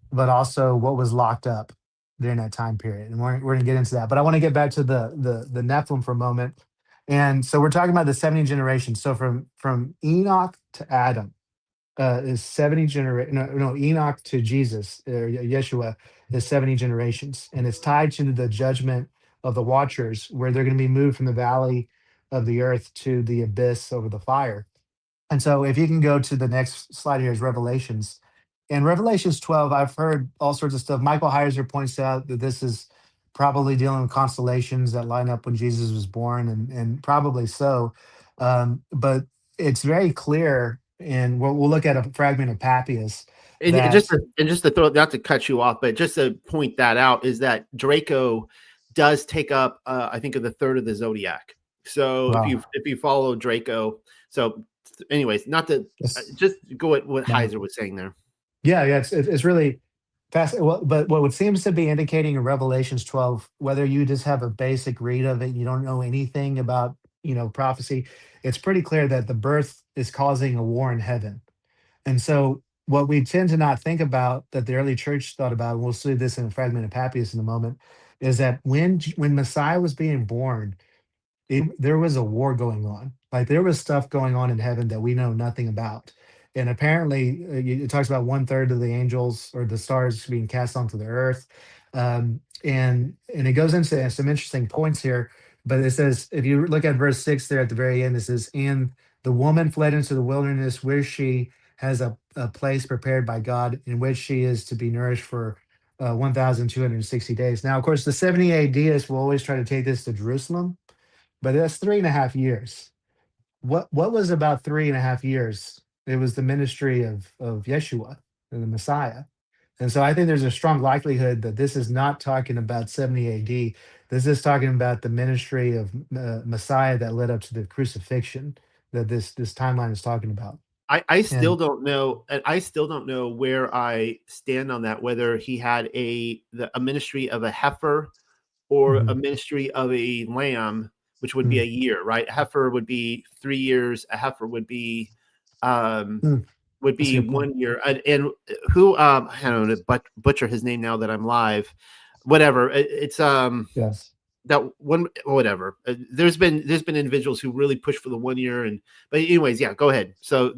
but also what was locked up during that time period. And we're going to get into that. But I want to get back to the Nephilim for a moment. And so we're talking about the 70 generations. So from Enoch to Adam is 70 generations. No, Enoch to Jesus, or Yeshua, is 70 generations. And it's tied to the judgment of the watchers, where they're going to be moved from the valley of the earth to the abyss over the fire. And so if you can go to the next slide here is Revelations. In Revelations 12, I've heard all sorts of stuff. Michael Heiser points out that this is probably dealing with constellations that line up when Jesus was born, and probably so. But it's very clear, and we'll look at a fragment of Papias. And just to throw, not to cut you off, but just to point that out, is that Draco does take up, I think, of the third of the zodiac. So if you follow Draco, so anyways, not to just go at what Heiser was saying there. Yeah, it's really fascinating. Well, but what seems to be indicating in Revelations 12, whether you just have a basic read of it, you don't know anything about prophecy, it's pretty clear that the birth is causing a war in heaven. And so what we tend to not think about, that the early church thought about, and we'll see this in a fragment of Papias in a moment, is that when Messiah was being born, there was a war going on. Like, there was stuff going on in heaven that we know nothing about. And apparently, it talks about 1/3 of the angels or the stars being cast onto the earth. And it goes into some interesting points here. But it says, if you look at verse 6 there at the very end, it says, "And the woman fled into the wilderness, where she has a place prepared by God, in which she is to be nourished for 1,260 days." Now, of course, the 70 ADists will always try to take this to Jerusalem, but that's 3.5 years. What was about 3.5 years? It was the ministry of Yeshua and the Messiah. And so I think there's a strong likelihood that this is not talking about 70 AD. This is talking about the ministry of Messiah that led up to the crucifixion that this timeline is talking about. I still don't know, and I still don't know where I stand on that, whether he had a ministry of a heifer or a ministry of a lamb, which would be a year, right? A heifer would be 3 years. A heifer would be 1 year. And who I don't know, butcher his name now that I'm live. Whatever. It's yes. That one, whatever. There's been individuals who really push for the 1 year, but anyways, yeah, go ahead. So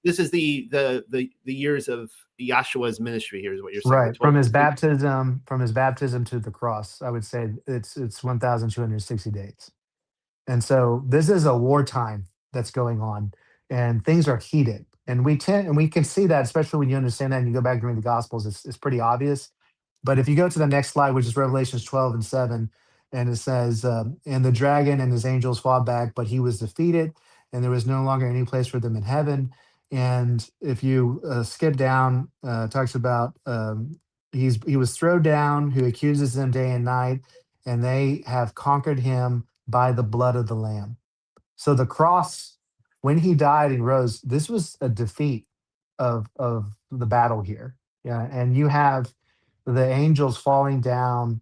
this is the years of Yahshua's ministry. Here is what you're saying, right? From his baptism to the cross, I would say it's 1,260 days. And so this is a wartime that's going on, and things are heated. And we can see that, especially when you understand that and you go back and read the Gospels, it's pretty obvious. But if you go to the next slide, which is Revelations 12:7, and it says, "And the dragon and his angels fought back, but he was defeated, and there was no longer any place for them in heaven. And if you skip down, talks about he was thrown down, who accuses them day and night, and they have conquered him by the blood of the Lamb. So the cross, when he died and rose, this was a defeat of the battle here. Yeah, and you have the angels falling down,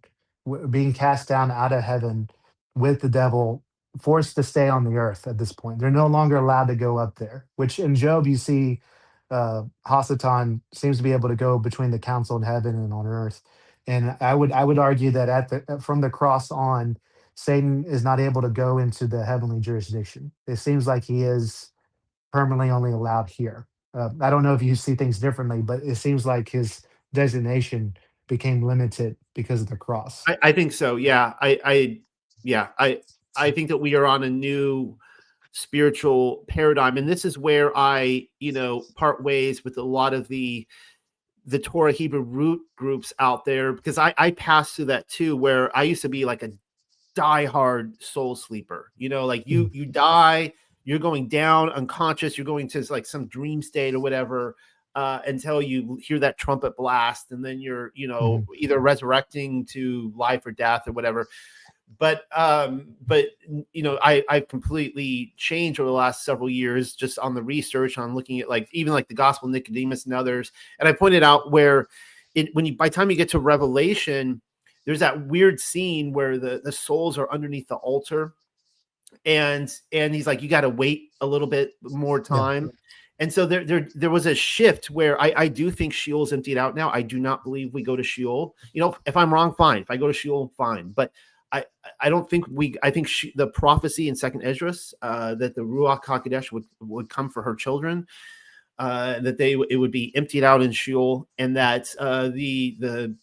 being cast down out of heaven with the devil, forced to stay on the earth at this point. They're no longer allowed to go up there. Which in Job you see, Hasatan seems to be able to go between the council in heaven and on earth. And I would argue that from the cross on, Satan is not able to go into the heavenly jurisdiction. It seems like he is permanently only allowed here. I don't know if you see things differently, but it seems like his designation became limited because of the cross. I think so. Yeah. I think that we are on a new spiritual paradigm. And this is where I, part ways with a lot of the Torah Hebrew root groups out there, because I passed through that too, where I used to be like a diehard soul sleeper, like you die, you're going down unconscious, you're going to like some dream state or whatever, until you hear that trumpet blast, and then you're, either resurrecting to life or death or whatever. But I've completely changed over the last several years, just on the research, on looking at even the Gospel of Nicodemus and others. And I pointed out where by the time you get to Revelation, there's that weird scene where the souls are underneath the altar, and he's like, you got to wait a little bit more time. Yeah. And so there was a shift where I do think Sheol's emptied out now. I do not believe we go to Sheol. If I'm wrong, fine. If I go to Sheol, fine. But I don't think I think the prophecy in Second Esdras, that the Ruach HaKodesh would come for her children, that it would be emptied out in Sheol, and that the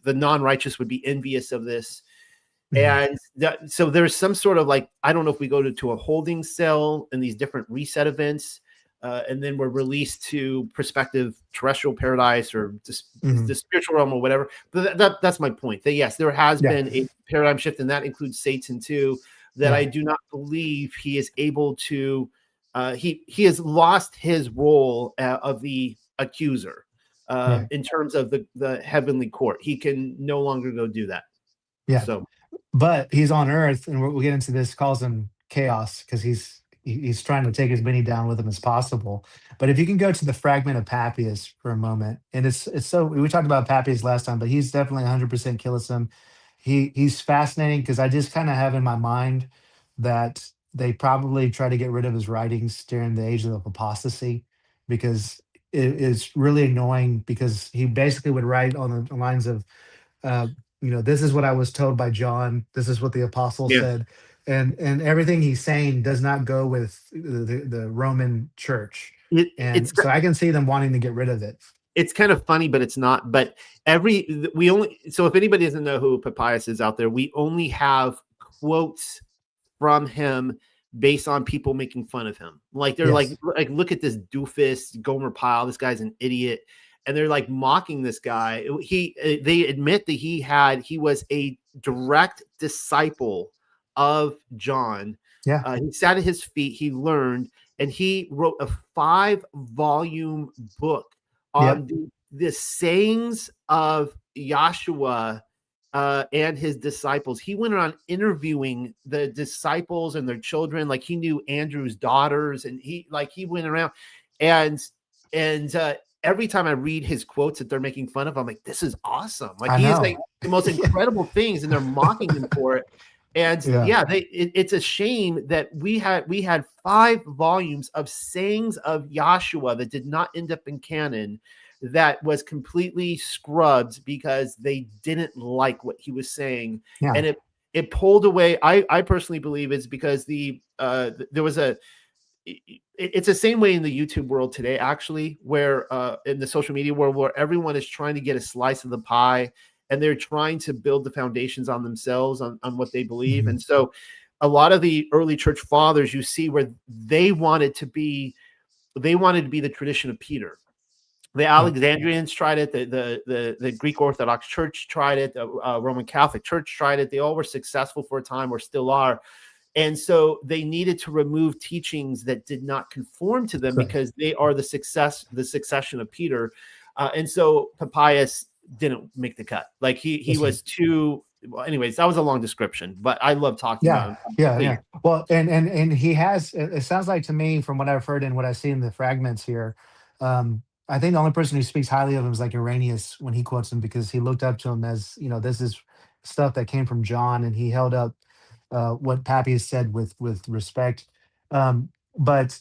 non-righteous would be envious of this. And so there's some sort of I don't know if we go to a holding cell in these different reset events, and then we're released to prospective terrestrial paradise or the spiritual realm or whatever. But that's my point. That yes, there has been a paradigm shift, and that includes Satan too. That I do not believe he is able to. He has lost his role of the accuser in terms of the heavenly court. He can no longer go do that. Yeah. So, but he's on Earth, and we'll get into this. Calls him chaos because he's trying to take as many down with him as possible. But if you can go to the fragment of Papias for a moment, and it's so we talked about Papias last time, but he's definitely 100% Killism. He's fascinating because I just kind of have in my mind that they probably try to get rid of his writings during the age of apostasy, because it's really annoying, because he basically would write on the lines of, this is what I was told by John. This is what the apostle said. And everything he's saying does not go with the Roman church. So I can see them wanting to get rid of it. It's kind of funny, but it's not. But so if anybody doesn't know who Papias is out there, we only have quotes from him based on people making fun of him. They're like, look at this doofus Gomer Pyle. This guy's an idiot. And they're mocking this guy. They admit that he was a direct disciple of John. Yeah. He sat at his feet, he learned, and he wrote a 5-volume book on the sayings of Yahshua and his disciples. He went around interviewing the disciples and their children. He knew Andrew's daughters, and he went around and every time I read his quotes that they're making fun of, I'm like, this is awesome. He is the most incredible things, and they're mocking him for it. And it's a shame that we had 5 volumes of sayings of Yahshua that did not end up in canon, that was completely scrubbed because they didn't like what he was saying. Yeah. And it pulled away. I personally believe it's because there was it's the same way in the YouTube world today, actually, where in the social media world, where everyone is trying to get a slice of the pie, and they're trying to build the foundations on themselves, on what they believe. And so a lot of the early church fathers, you see where they wanted to be the tradition of Peter. The Alexandrians tried it. The Greek Orthodox Church tried it. The Roman Catholic Church tried it. They all were successful for a time, or still are. And so they needed to remove teachings that did not conform to them Correct. because they are the succession of Peter. And so Papias didn't make the cut. Like he was too. Well, anyways, that was a long description, but I love talking about him. Yeah. Well, and he has. It sounds like to me, from what I've heard and what I see in the fragments here, I think the only person who speaks highly of him is like Irenaeus when he quotes him, because he looked up to him as, this is stuff that came from John, and he held up what Papias said with respect. But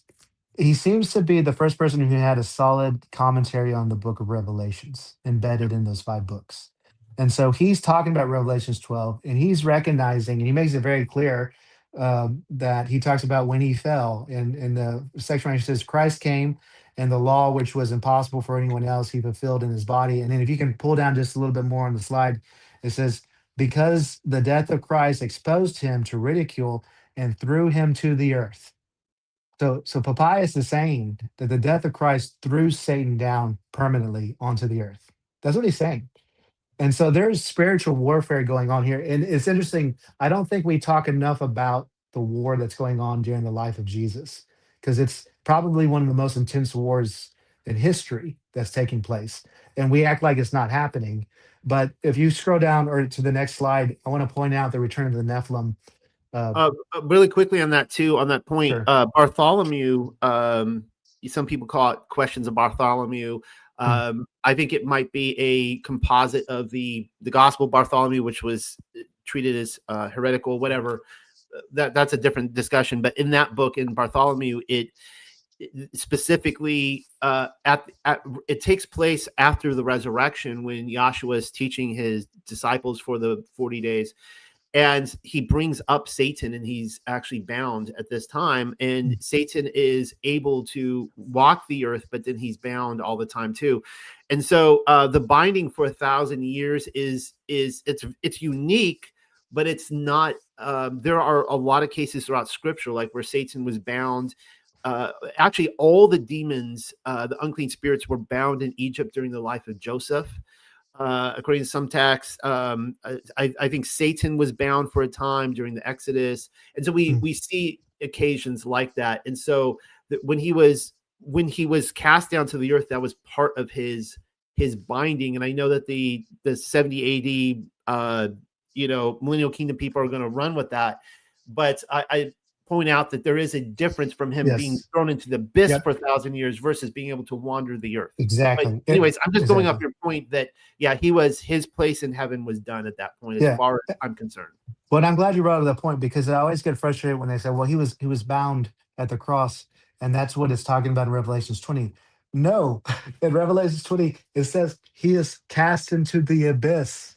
he seems to be the first person who had a solid commentary on the book of Revelations embedded in those 5 books. And so he's talking about Revelations 12, and he's recognizing, and he makes it very clear that he talks about when he fell. And in the section where he says, Christ came, and the law, which was impossible for anyone else, he fulfilled in his body. And then if you can pull down just a little bit more on the slide, it says, because the death of Christ exposed him to ridicule and threw him to the earth. So Papias is saying that the death of Christ threw Satan down permanently onto the earth. That's what he's saying. And so there's spiritual warfare going on here. And it's interesting. I don't think we talk enough about the war that's going on during the life of Jesus, because it's probably one of the most intense wars in history that's taking place. And we act like it's not happening. But if you scroll down or to the next slide, I want to point out the return of the Nephilim. Really quickly on that too, on that point, Sure. Bartholomew, some people call it questions of Bartholomew. I think it might be a composite of the Gospel of Bartholomew, which was treated as heretical, whatever. That's a different discussion. But in that book, in Bartholomew, it specifically it takes place after the resurrection, when Yahshua is teaching his disciples for the 40 days. And he brings up Satan, and he's actually bound at this time. And Satan is able to walk the earth, but then he's bound all the time too. And so the binding for 1,000 years is it's unique, but it's not. There are a lot of cases throughout Scripture, like where Satan was bound. Actually, all the demons, the unclean spirits, were bound in Egypt during the life of Joseph. According to some texts, I think Satan was bound for a time during the Exodus, and so we see occasions like that. And so when he was cast down to the earth, that was part of his binding. And I know that the 70 AD millennial kingdom people are going to run with that, but I point out that there is a difference from him being thrown into the abyss for 1,000 years versus being able to wander the earth. Exactly. But anyways, I'm just going up your point that, his place in heaven was done at that point, as far as I'm concerned. But I'm glad you brought up that point, because I always get frustrated when they say, well, he was bound at the cross, and that's what it's talking about in Revelations 20. No, in Revelations 20, it says he is cast into the abyss.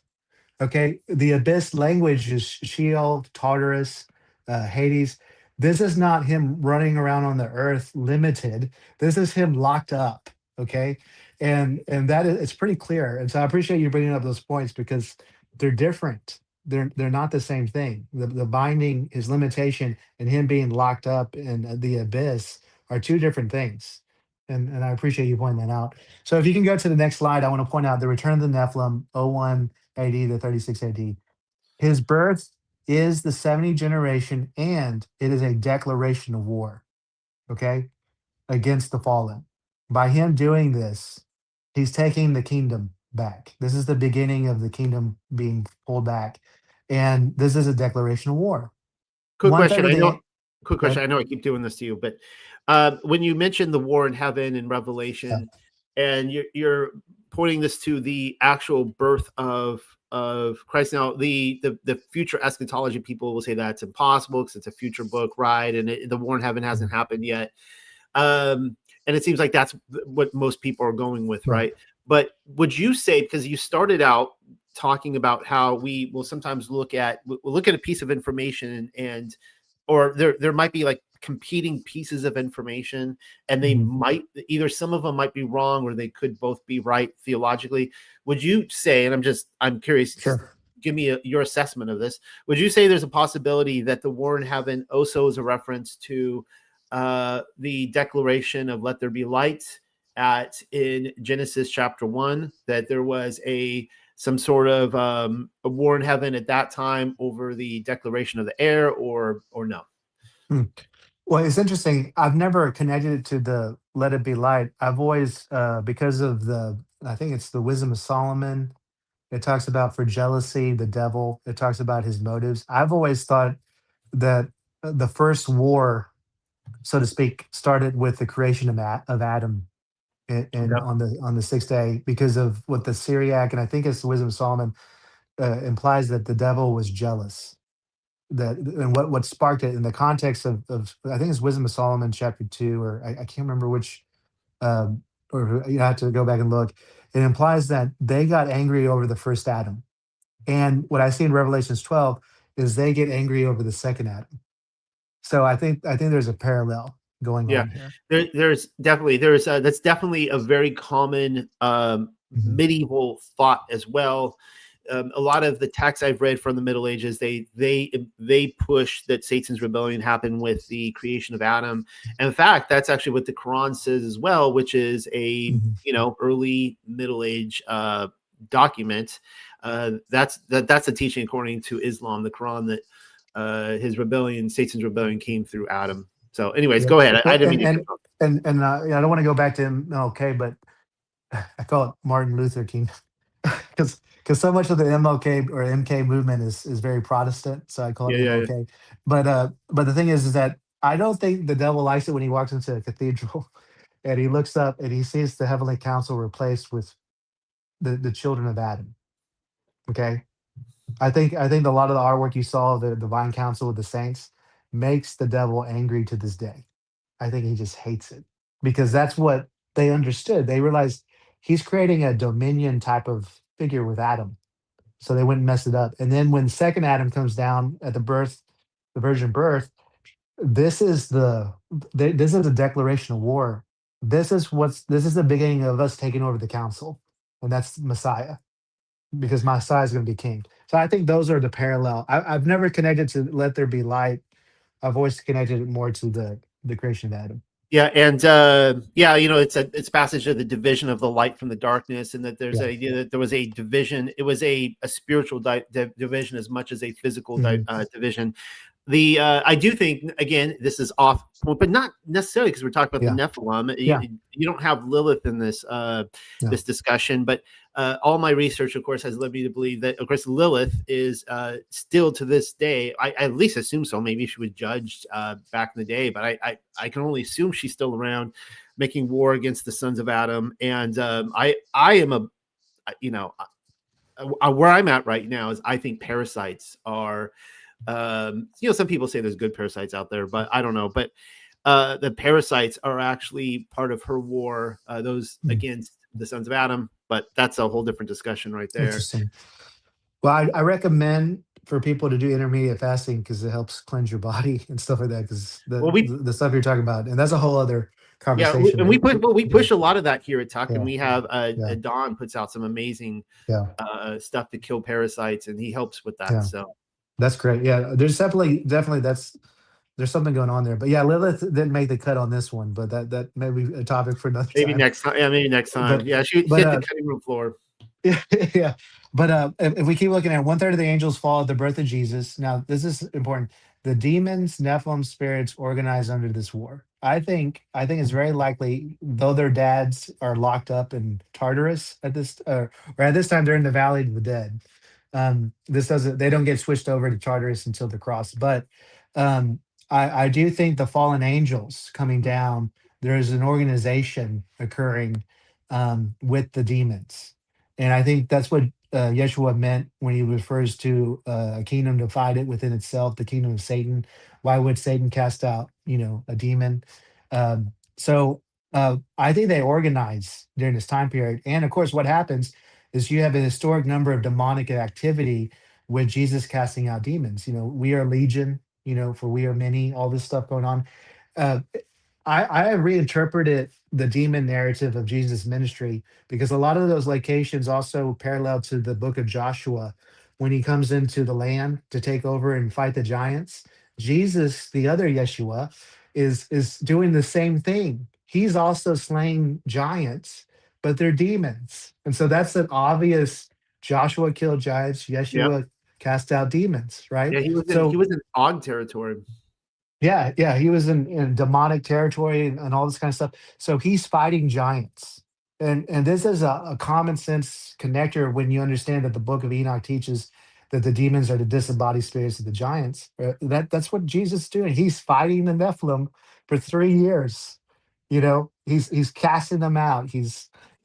Okay, the abyss language is Sheol, Tartarus, Hades. This is not him running around on the earth limited. This is him locked up. Okay, and that is, it's pretty clear. And so I appreciate you bringing up those points, because they're different. They're not the same thing. The binding, his limitation, and him being locked up in the abyss are two different things. And I appreciate you pointing that out. So if you can go to the next slide, I want to point out the return of the Nephilim, 01 AD to 36 AD. His birth is the 70 generation, and it is a declaration of war, okay, against the fallen. By him doing this, he's taking the kingdom back. This is the beginning of the kingdom being pulled back, and this is a declaration of war. Quick question. I know I keep doing this to you, but when you mentioned the war in heaven and Revelation, and you're pointing this to the actual birth of Christ. Now, the future eschatology people will say that's impossible because it's a future book, right? And the war in heaven hasn't happened yet. And it seems like that's what most people are going with, right? But would you say, because you started out talking about how we will sometimes look at a piece of information or there might be like competing pieces of information, and they might, either some of them might be wrong or they could both be right theologically. Would you say, and I'm curious, give me your assessment of this. Would you say there's a possibility that the war in heaven also is a reference to the declaration of let there be light, at in Genesis chapter 1 that there was some sort of a war in heaven at that time over the declaration of the air, or no? Hmm. Well, it's interesting. I've never connected it to the "Let It Be Light." I've always, because of I think it's the Wisdom of Solomon. It talks about for jealousy, the devil. It talks about his motives. I've always thought that the first war, so to speak, started with the creation of Adam, and Okay. on the sixth day, because of what the Syriac, and I think it's the Wisdom of Solomon, implies that the devil was jealous. That, and what sparked it in the context of I think it's Wisdom of Solomon chapter 2, or I can't remember which, um, or you have to go back and look. It implies that they got angry over the first Adam, and what I see in Revelations 12 is they get angry over the second Adam. So I think there's a parallel going Yeah, on here. there's that's definitely a very common Mhm. medieval thought as well. A lot of the texts I've read from the Middle Ages, they push that Satan's rebellion happened with the creation of Adam. And in fact, that's actually what the Quran says as well, which is a Mhm. early Middle Age document. That's a teaching according to Islam, the Quran, that Satan's rebellion, came through Adam. So, anyways, Yeah, go ahead. I didn't and mean to cut and you off. yeah, I don't want to go back to MLK, but I call it Martin Luther King because so much of the MLK or MK movement is very Protestant, so I call it Yeah, yeah, yeah. MLK. But the thing is that I don't think the devil likes it when he walks into a cathedral and he looks up and he sees the heavenly council replaced with the children of Adam. Okay, I think a lot of the artwork you saw of the divine council with the saints makes the devil angry to this day. I think he just hates it because that's what they understood. They realized he's creating a dominion type of figure with Adam, so they wouldn't mess it up. And then when second Adam comes down at the virgin birth, this is this is a declaration of war. This is the beginning of us taking over the council, and that's Messiah, because Messiah is going to be king. So I think those are the parallel. I've never connected to "Let There Be Light." I've always connected it more to the creation of Adam. Yeah, and yeah, it's passage of the division of the light from the darkness, and that there's Yeah. an idea that there was a division. It was a spiritual division as much as a physical Mhm. division. I do think, again, this is off point, but not necessarily, because we're talking about the Yeah. Nephilim. Yeah. You don't have Lilith in this No. discussion, but all my research, of course, has led me to believe that, of course, Lilith is still to this day. I at least assume so. Maybe she was judged back in the day, but I can only assume she's still around, making war against the sons of Adam. And I am where I'm at right now is I think parasites are. Some people say there's good parasites out there, but I don't know. But the parasites are actually part of her war, those Mm. against the sons of Adam. But that's a whole different discussion right there. Interesting. Well, I recommend for people to do intermediate fasting because it helps cleanse your body and stuff like that. Because Well, the stuff you're talking about, and that's a whole other yeah, conversation. and we Yeah, push a lot of that here at Tuck, and yeah, we have yeah, Don puts out some amazing yeah, stuff to kill parasites, and he helps with that. yeah. So That's great. Yeah, there's definitely there's something going on there. But yeah, Lilith didn't make the cut on this one, but that may be a topic for another maybe time. next time. Yeah, maybe next time. But Yeah, she but hit the cutting room floor. Yeah, yeah. But if we keep looking at one third of the angels fall at the birth of Jesus. Now, this is important. The demons, Nephilim spirits organize under this war. I think it's very likely, though their dads are locked up in Tartarus at this, or at this time they're in the Valley of the Dead. This doesn't they don't get switched over to Tartarus until the cross. But I do think the fallen angels coming down, there is an organization occurring with the demons. And I think that's what Yeshua meant when he refers to a kingdom divided within itself, the kingdom of Satan. Why would Satan cast out, a demon? So I think they organize during this time period. And of course, what happens is you have a historic number of demonic activity with Jesus casting out demons. We are legion, for we are many, all this stuff going on. Uh, I have reinterpreted the demon narrative of Jesus' ministry because a lot of those locations also parallel to the book of Joshua when he comes into the land to take over and fight the giants. Jesus, the other Yeshua, is doing the same thing. he's also slaying giants, but they're demons. And so that's an obvious Joshua killed giants, Yep. Yeshua cast out demons, right? Yeah, he So was in Og territory. yeah, he was in demonic territory and all this kind of stuff. So he's fighting giants. And this is a common sense connector when you understand that the book of Enoch teaches that the demons are the disembodied spirits of the giants. That's what Jesus is doing. He's fighting the Nephilim for 3 years. He's casting them out.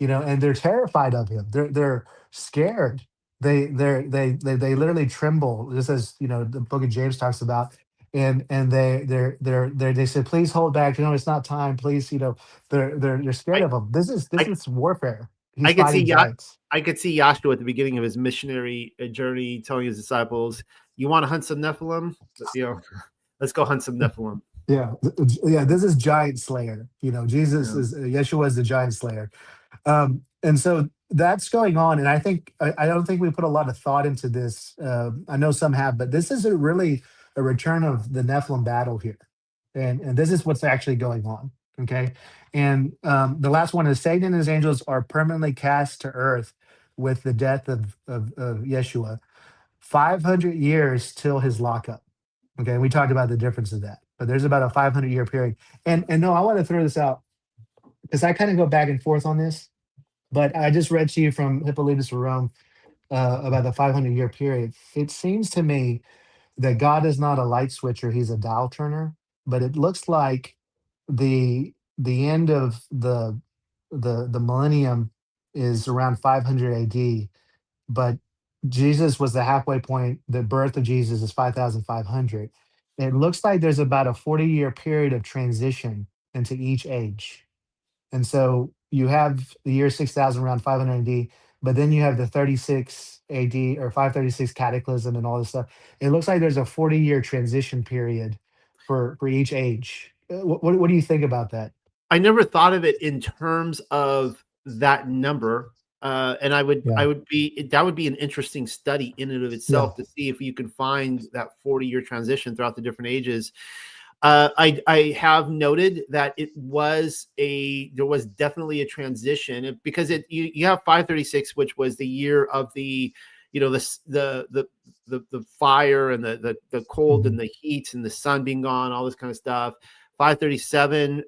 And they're terrified of him. They're scared. They literally tremble. This is, the book of James talks about, and they said, please hold back, it's not time, please, they're scared I of him. This I is warfare. I He's could see fighting giants. I could see Yahshua at the beginning of his missionary journey telling his disciples, "You want to hunt some Nephilim? Let's go hunt some Nephilim." Yeah, this is giant slayer. Jesus Yeah. is Yeshua is the giant slayer. And so that's going on, and I don't think we put a lot of thought into this. I know some have, but this is really a return of the Nephilim battle here, and this is what's actually going on. Okay, and the last one is Satan and his angels are permanently cast to earth with the death of Yeshua. 500 years till his lockup. Okay, we talked about the difference of that, but there's about a 500-year period. And no, I want to throw this out because I kind of go back and forth on this. But I just read to you from Hippolytus of Rome about the 500-year period. It seems to me that God is not a light switcher; He's a dial turner. But it looks like the end of the millennium is around 500 AD, but Jesus was the halfway point. The birth of Jesus is 5,500. It looks like there's about a 40-year period of transition into each age. And so you have the year 6000 around 500 AD, but then you have the 36 AD or 536 cataclysm and all this stuff. It looks like there's a 40-year transition period for each age. What do you think about that? I never thought of it in terms of that number. And Yeah. that would be an interesting study in and of Yeah. itself to see if you can find that 40-year transition throughout the different ages. I have noted that there was definitely a transition because you have 536, which was the year of the fire and the cold and the heat and the sun being gone, all this kind of stuff. 537,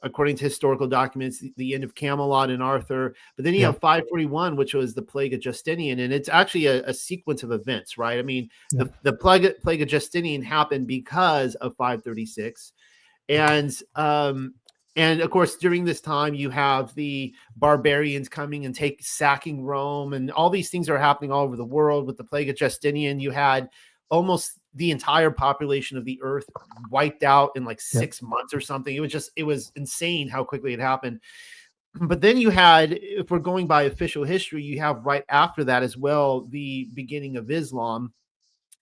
according to historical documents, the end of Camelot and Arthur. But then you have 541, which was the plague of Justinian, and it's actually a sequence of events, right? I mean, the plague of Justinian happened because of 536, and of course during this time you have the barbarians coming and sacking Rome, and all these things are happening all over the world. With the plague of Justinian, you had almost the entire population of the earth wiped out in like 6 months or something. It was insane how quickly it happened. But then you had, if we're going by official history, you have right after that as well, the beginning of Islam.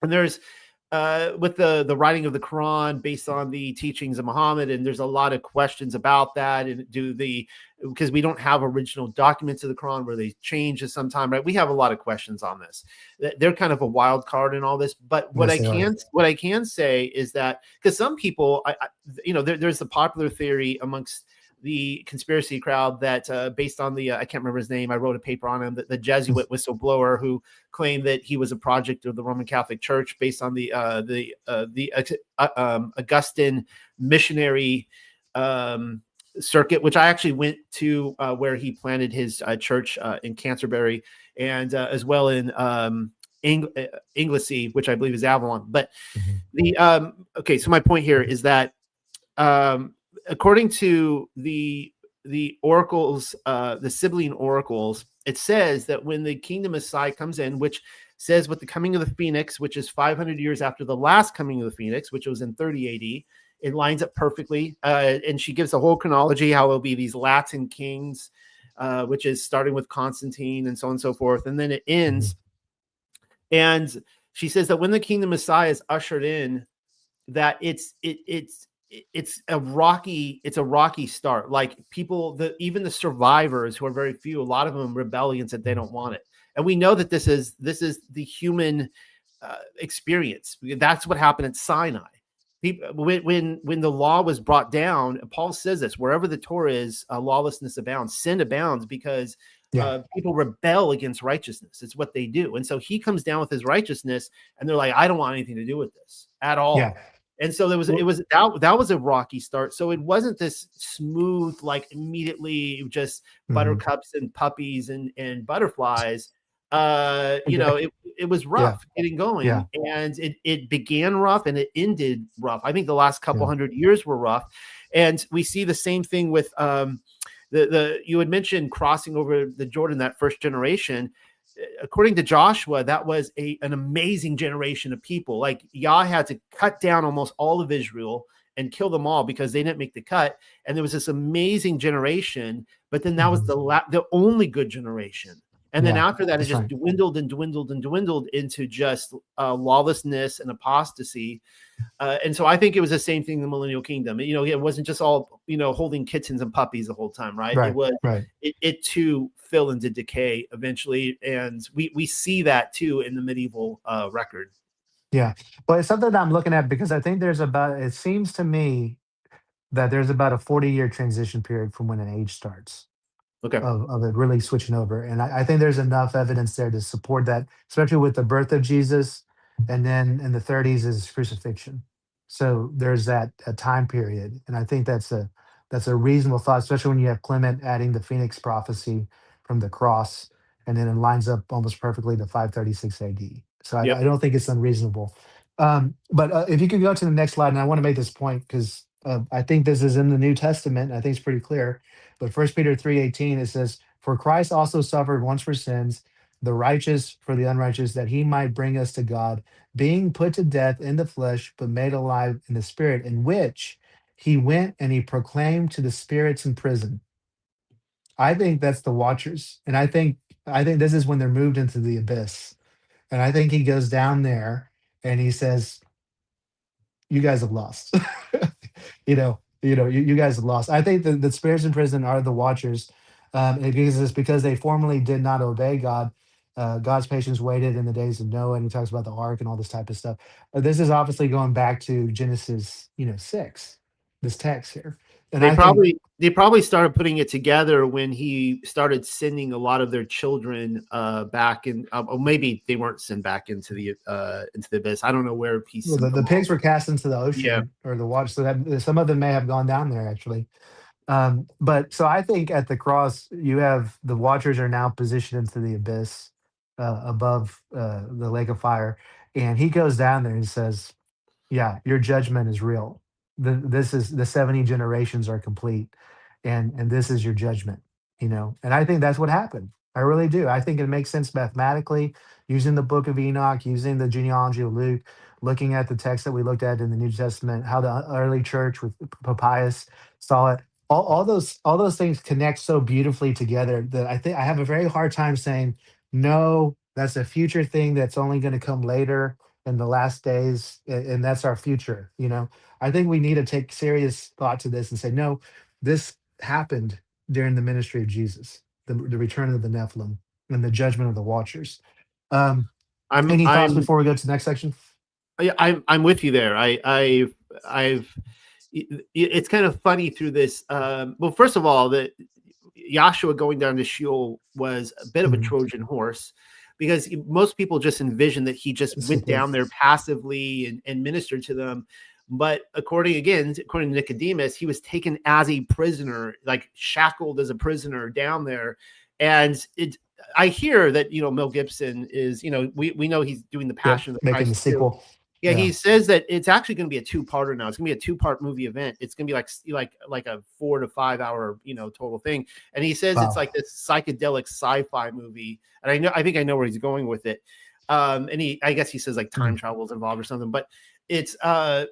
And there's, with the writing of the Quran based on the teachings of Muhammad, and there's a lot of questions about that. And because we don't have original documents of the Quran where they change at some time, right? We have a lot of questions on this. They're kind of a wild card in all this. But what I can say is that, because some people, there's the popular theory amongst the conspiracy crowd that based on the I can't remember his name. I wrote a paper on him, the Jesuit whistleblower who claimed that he was a project of the Roman Catholic Church based on the Augustine missionary circuit, which I actually went to where he planted his church in Canterbury and as well in Anglesey, which I believe is Avalon. But okay, so my point here is that according to the oracles, the Sibylline oracles, it says that when the kingdom of Messiah comes in, which says with the coming of the Phoenix, which is 500 years after the last coming of the Phoenix, which was in 30 AD, it lines up perfectly. And she gives the whole chronology, how it'll be these Latin kings, which is starting with Constantine and so on and so forth. And then it ends. And she says that when the kingdom of Messiah is ushered in, that it's a rocky start. Like people, even the survivors, who are very few, a lot of them rebellions that they don't want it. And we know that this is the human experience. That's what happened at Sinai. people, when the law was brought down, Paul says this: wherever the Torah is, lawlessness abounds, sin abounds, because people rebel against righteousness. It's what they do. And so he comes down with his righteousness, and they're like, I don't want anything to do with this at all. Yeah. And so that was a rocky start. So it wasn't this smooth, like immediately just buttercups and puppies and butterflies. It was rough getting going, and it began rough and it ended rough. I think the last couple hundred years were rough, and we see the same thing with you had mentioned crossing over the Jordan, that first generation. According to Joshua, that was an amazing generation of people. Like Yah had to cut down almost all of Israel and kill them all because they didn't make the cut. And there was this amazing generation, but then that was the only good generation. And then after that, it just dwindled and dwindled and dwindled into just lawlessness and apostasy. And so I think it was the same thing in the millennial kingdom. It wasn't just all, holding kittens and puppies the whole time, right? It was, it too fell into decay eventually. And we see that too in the medieval record. Yeah. Well, it's something that I'm looking at because I think it seems to me that there's about a 40-year transition period from when an age starts. Okay. Of it really switching over. And I think there's enough evidence there to support that, especially with the birth of Jesus. And then in the 30s is crucifixion. So there's that a time period. And I think that's a reasonable thought, especially when you have Clement adding the Phoenix prophecy from the cross. And then it lines up almost perfectly to 536 AD. So I don't think it's unreasonable. But if you could go to the next slide, and I want to make this point because I think this is in the New Testament. I think it's pretty clear. But 1 Peter 3:18, it says, "For Christ also suffered once for sins, the righteous for the unrighteous, that he might bring us to God, being put to death in the flesh, but made alive in the spirit, in which he went and he proclaimed to the spirits in prison." I think that's the watchers. And I think this is when they're moved into the abyss. And I think he goes down there and he says, you guys have lost. You guys have lost. I think the spirits in prison are the watchers, because they formerly did not obey God. God's patience waited in the days of Noah, and he talks about the ark and all this type of stuff. This is obviously going back to Genesis, 6, this text here. And They probably started putting it together when he started sending a lot of their children back in, or maybe they weren't sent back into the abyss. I don't know where he sent the pigs were cast into the ocean or the water, so that some of them may have gone down there actually. But so I think at the cross, you have the watchers are now positioned into the abyss above the lake of fire, and he goes down there and says, "Yeah, your judgment is real. This is the 70 generations are complete, and this is your judgment." And I think that's what happened. I really do. I think it makes sense mathematically, using the book of Enoch, using the genealogy of Luke, looking at the text that we looked at in the New Testament, how the early church with Papias saw it. All those things connect so beautifully together that I think I have a very hard time saying, no, that's a future thing that's only going to come later in the last days, and that's our future. I think we need to take serious thought to this and say, no, this happened during the ministry of Jesus, the return of the Nephilim and the judgment of the watchers. Any thoughts before we go to the next section? I'm with you there. It's kind of funny through this. Well, first of all, that Yahshua going down to Sheol was a bit of a Trojan horse, because most people just envision that he just went down there passively and ministered to them. But according to Nicodemus, he was taken as a prisoner, like shackled as a prisoner down there. And I hear that, Mel Gibson is, we know he's doing the Passion of the Christ, making the sequel. Too. Yeah, he says that it's actually going to be a two-parter now. It's going to be a two-part movie event. It's going to be like a 4 to 5 hour, total thing. And he says it's like this psychedelic sci-fi movie. And I think I know where he's going with it. And I guess he says like time travel is involved or something. But it's I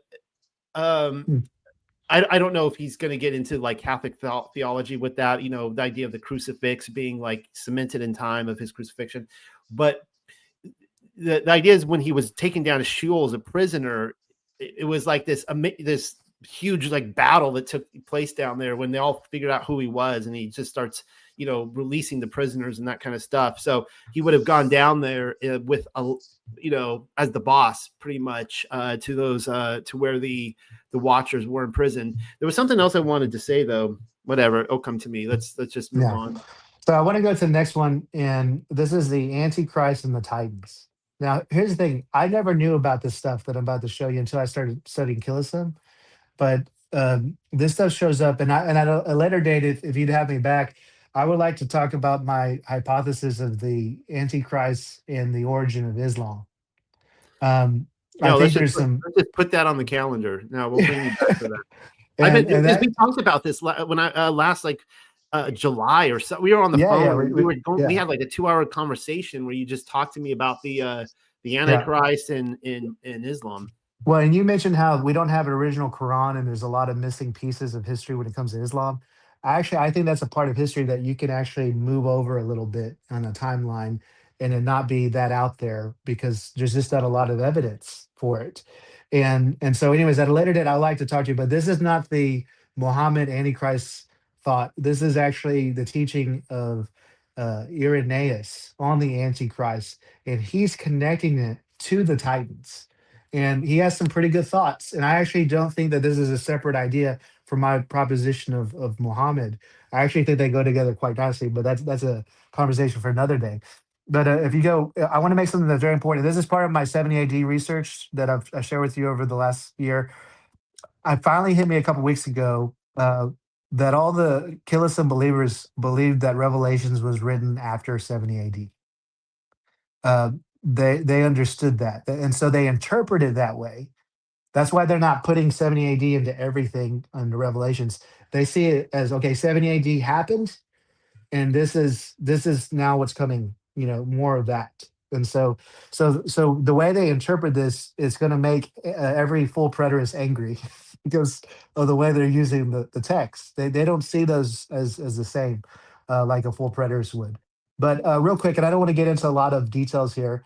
don't know if he's going to get into like Catholic theology with that. The idea of the crucifix being like cemented in time of his crucifixion, but the idea is when he was taken down to Sheol as a prisoner, it was like this huge like battle that took place down there when they all figured out who he was, and he just starts, releasing the prisoners and that kind of stuff. So he would have gone down there with as the boss, pretty much, to those to where the watchers were in prison. There was something else I wanted to say, though. Whatever, it'll come to me. Let's just move on. So I want to go to the next one, and this is the Antichrist and the Titans. Now, here's the thing: I never knew about this stuff that I'm about to show you until I started studying Killism. But this stuff shows up, and at a later date, if you'd have me back, I would like to talk about my hypothesis of the Antichrist and the origin of Islam. I think there's some. Let's just put that on the calendar. No, we'll bring you back for that. We talked about this when I last July or so. We were on the phone. We had like a 2-hour conversation where you just talked to me about the Antichrist and Islam. Well, and you mentioned how we don't have an original Quran, and there's a lot of missing pieces of history when it comes to Islam. Actually, I think that's a part of history that you can actually move over a little bit on a timeline and it not be that out there, because there's just not a lot of evidence for it. And so anyways, at a later date, I'd like to talk to you, but this is not the Muhammad Antichrist thought. This is actually the teaching of Irenaeus on the Antichrist, and he's connecting it to the Titans. And he has some pretty good thoughts. And I actually don't think that this is a separate idea from my proposition of Muhammad. I actually think they go together quite nicely, but that's a conversation for another day. But if you go, I want to make something that's very important. This is part of my 70 AD research that I've shared with you over the last year. I finally hit me a couple weeks ago that all the Killism believers believed that Revelations was written after 70 AD. They understood that, and so they interpret it that way. That's why they're not putting 70 AD into everything under Revelations. They see it as, okay, 70 AD happened, and this is now what's coming. More of that. And so the way they interpret this is going to make every full preterist angry because of the way they're using the text. They don't see those as the same like a full preterist would. But real quick, and I don't want to get into a lot of details here,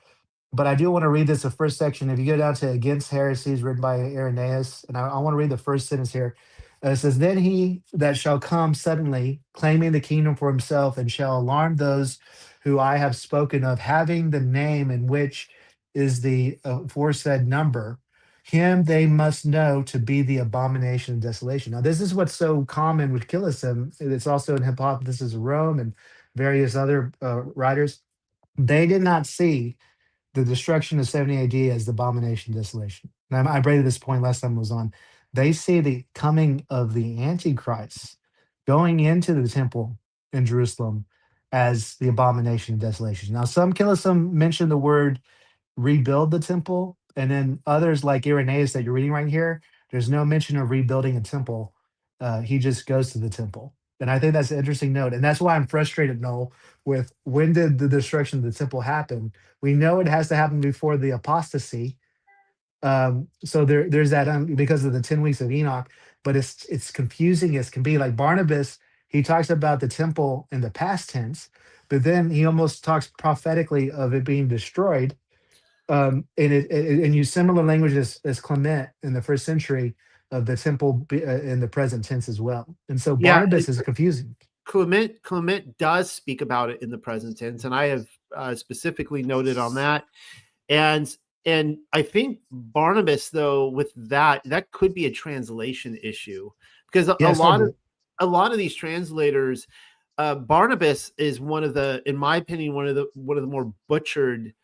but I do want to read this, the first section. If you go down to Against Heresies, written by Irenaeus, and I want to read the first sentence here. It says, "Then he that shall come suddenly, claiming the kingdom for himself, and shall alarm those who I have spoken of, having the name in which is the aforesaid number, him they must know to be the abomination of desolation." Now, this is what's so common with Killism. It's also in Hypothesis of Rome and various other writers. They did not see the destruction of 70 AD as the abomination of desolation. And I raised this point last time I was on. They see the coming of the Antichrist going into the temple in Jerusalem as the abomination of desolation. Now, some Killism mention the word rebuild the temple, and then others like Irenaeus that you're reading right here, there's no mention of rebuilding a temple. He just goes to the temple. And I think that's an interesting note. And that's why I'm frustrated, Noel, with when did the destruction of the temple happen? We know it has to happen before the apostasy. So there's that because of the 10 weeks of Enoch, but it's confusing as can be. Like Barnabas, he talks about the temple in the past tense, but then he almost talks prophetically of it being destroyed. And use similar language as Clement in the first century of the temple in the present tense as well. And so Barnabas is confusing. Clement does speak about it in the present tense, and I have specifically noted on that. And I think Barnabas, though, with that could be a translation issue, because a lot of these translators, Barnabas is in my opinion, one of the more butchered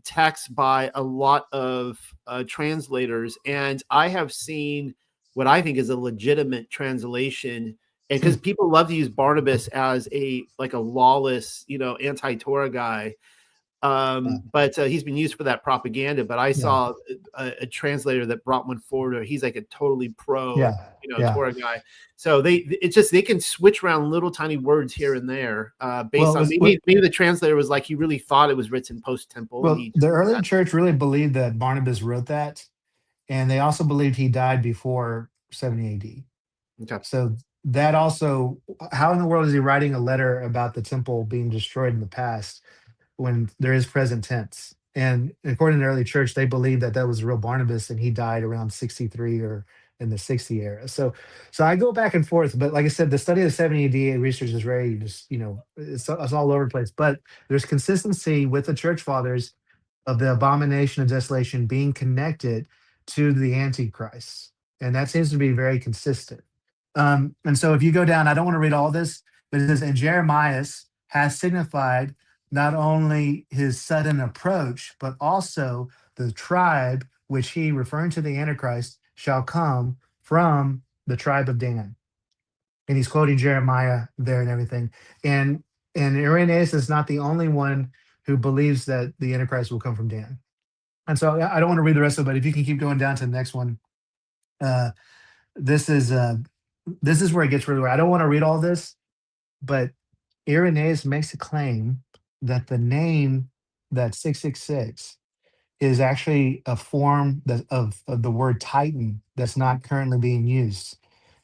texts by a lot of translators, and I have seen what I think is a legitimate translation, and because people love to use Barnabas as a lawless, anti-Torah guy. But he's been used for that propaganda. But I saw a translator that brought one forward where he's like a totally pro, Torah guy. So they can switch around little tiny words here and there based on maybe the translator was like, he really thought it was written post temple. Well, the early church really believed that Barnabas wrote that, and they also believed he died before 70 AD. Okay. So that also, how in the world is he writing a letter about the temple being destroyed in the past when there is present tense? And according to the early church, they believed that was the real Barnabas, and he died around 63 or in the 60 era. So I go back and forth, but like I said, the study of the 70 AD research is very just, it's all over the place. But there's consistency with the church fathers of the abomination of desolation being connected to the Antichrist. And that seems to be very consistent. And so if you go down, I don't want to read all this, but it says, and Jeremiah has signified not only his sudden approach, but also the tribe which he, referring to the Antichrist, shall come from the tribe of Dan. And he's quoting Jeremiah there and everything. And Irenaeus is not the only one who believes that the Antichrist will come from Dan. And so I don't want to read the rest of it, but if you can keep going down to the next one, this is where it gets really weird. I don't want to read all this, but Irenaeus makes a claim that the name that 666 is actually a form of the word Titan that's not currently being used.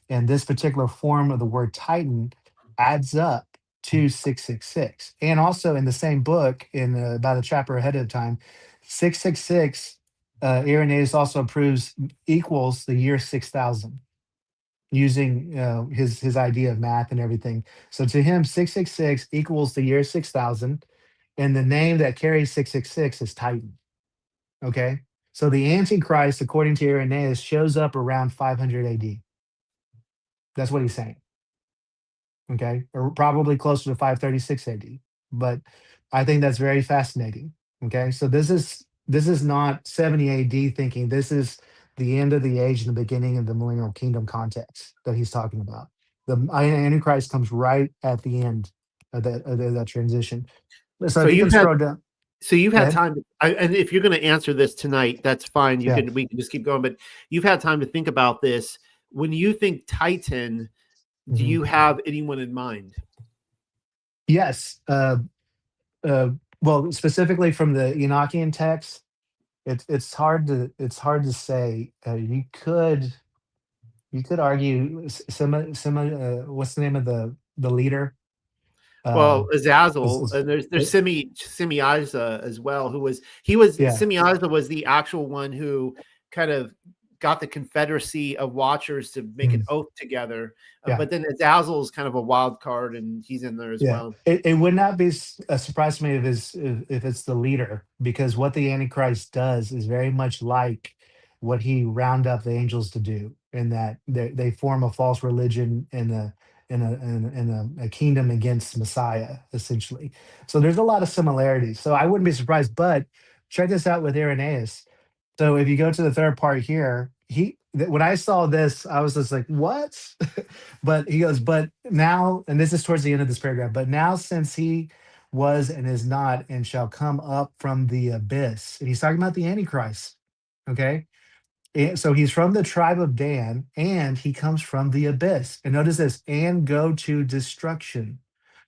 And this particular form of the word Titan adds up to 666. And also in the same book, in about a chapter ahead of time, 666, Irenaeus also proves equals the year 6000 using his idea of math and everything. So to him, 666 equals the year 6000, and the name that carries 666 is Titan. Okay, so the Antichrist, according to Irenaeus, shows up around 500 AD. That's what he's saying. Okay, or probably closer to 536 AD. But I think that's very fascinating. Okay, so this is not 70 AD thinking. This is the end of the age and the beginning of the millennial kingdom context that he's talking about. The Antichrist comes right at the end of that transition. So if you can scroll down. So you've Go had ahead. time, and if you're going to answer this tonight, that's fine. Yeah. We can just keep going. But you've had time to think about this. When you think Titan, do you have anyone in mind? Yes. Well, specifically from the Enochian text, it's hard to say. You could argue some what's the name of the leader? Well, Azazel, Is and there's Semeiza as well, Yeah. Semeiza was the actual one who kind of got the confederacy of watchers to make an oath together. Yeah. But then Azazel is kind of a wild card, and he's in there as well. It would not be a surprise to me if it's the leader, because what the Antichrist does is very much like what he round up the angels to do, in that they form a false religion in a kingdom against Messiah, essentially. So there's a lot of similarities. So I wouldn't be surprised. But check this out with Irenaeus. So if you go to the third part here, when I saw this, I was just like, what? But he goes, but now, and this is towards the end of this paragraph, but now since he was and is not and shall come up from the abyss. And he's talking about the Antichrist. Okay. And so he's from the tribe of Dan, and he comes from the abyss. And notice this, and go to destruction.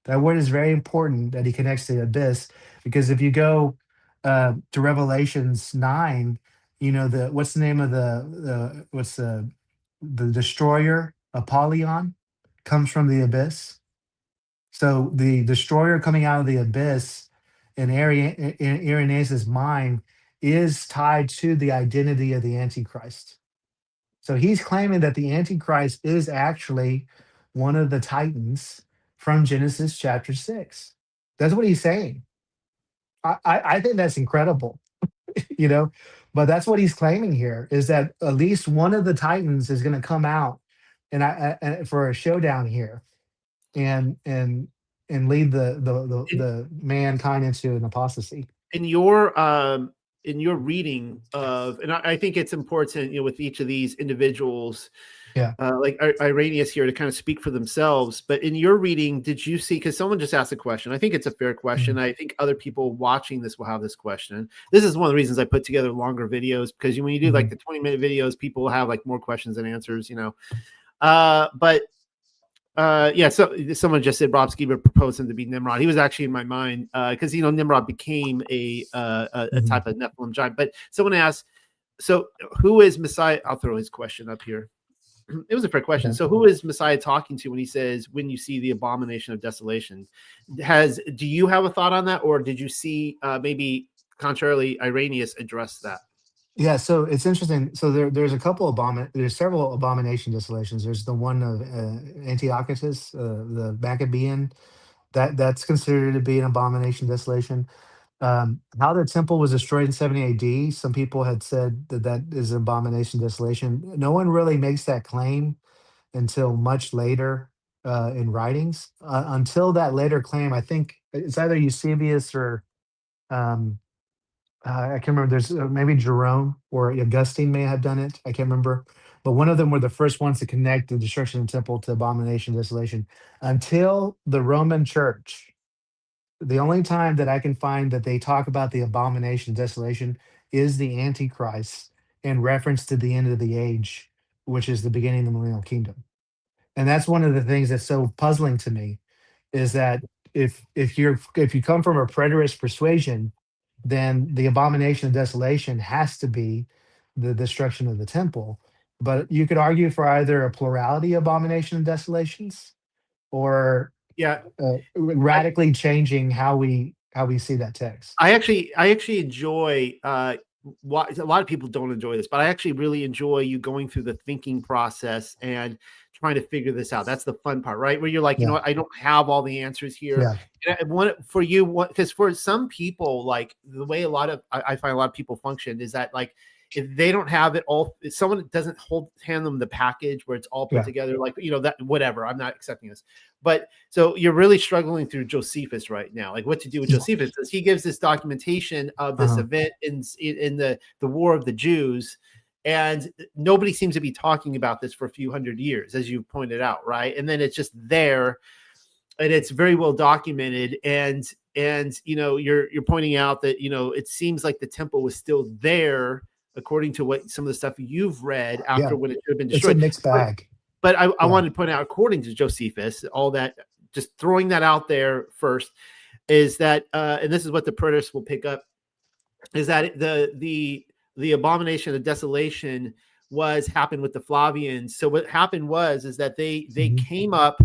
That word is very important, that he connects to the abyss, because if you go to Revelations 9, what's the name of the destroyer? Apollyon comes from the abyss. So the destroyer coming out of the abyss in Irenaeus' mind is tied to the identity of the Antichrist. So he's claiming that the Antichrist is actually one of the Titans from Genesis chapter 6. That's what he's saying. I think that's incredible, but that's what he's claiming here, is that at least one of the Titans is going to come out and for a showdown here and lead the mankind into an apostasy. In your reading of, and I think it's important, with each of these individuals, like Irenaeus here, to kind of speak for themselves. But in your reading, did you see, because someone just asked a question, I think it's a fair question. I think other people watching this will have this question. This is one of the reasons I put together longer videos, because when you do like the 20-minute videos, people have like more questions than answers, so someone just said Rob Skiber proposed him to be Nimrod. He was actually in my mind, because Nimrod became a type of Nephilim giant. But someone asked, so who is Messiah? I'll throw his question up here. It was a fair question. So who is Messiah talking to when he says, when you see the abomination of desolation? Do you have a thought on that, or did you see maybe contrarily Irenaeus address that? Yeah, so it's interesting. So there's several abomination desolations. There's the one of Antiochus, the Maccabean. That's considered to be an abomination desolation. How the temple was destroyed in 70 AD, some people had said that that is an abomination desolation. No one really makes that claim until much later in writings. Until that later claim, I think it's either Eusebius or um, I can't remember. There's maybe Jerome or Augustine may have done it. I can't remember. But one of them were the first ones to connect the destruction of the temple to abomination desolation. Until the Roman Church, the only time that I can find that they talk about the abomination desolation is the Antichrist in reference to the end of the age, which is the beginning of the millennial kingdom. And that's one of the things that's so puzzling to me is that if you come from a preterist persuasion, then the abomination of desolation has to be the destruction of the temple. But you could argue for either a plurality of abomination and desolations or Yeah, I, radically changing how we see that text. I actually enjoy what a lot of people don't enjoy this, but I actually really enjoy you going through the thinking process and trying to figure this out. That's the fun part, right? Where you're like, you know Yeah, what, I don't have all the answers here. yeah, And for you, because for some people, like the way I find a lot of people function is that like if they don't have it all, if someone doesn't hand them the package where it's all put yeah. together, like that whatever, I'm not accepting this. But so you're really struggling through Josephus right now, like what to do with Josephus. Because he gives this documentation of this Uh-huh. event in the War of the Jews, and nobody seems to be talking about this for a few hundred years, as you pointed out, right? And then it's just there, and it's very well documented. And you're pointing out that it seems like the temple was still there according to what some of the stuff you've read Yeah, after when it should have been it's a destroyed. mixed bag. But I Yeah. wanted to point out, according to Josephus, all that, just throwing that out there first, is that, and this is what the preterists will pick up, is that the abomination of desolation was happened with the Flavians. So what happened was is that they Hmm. came up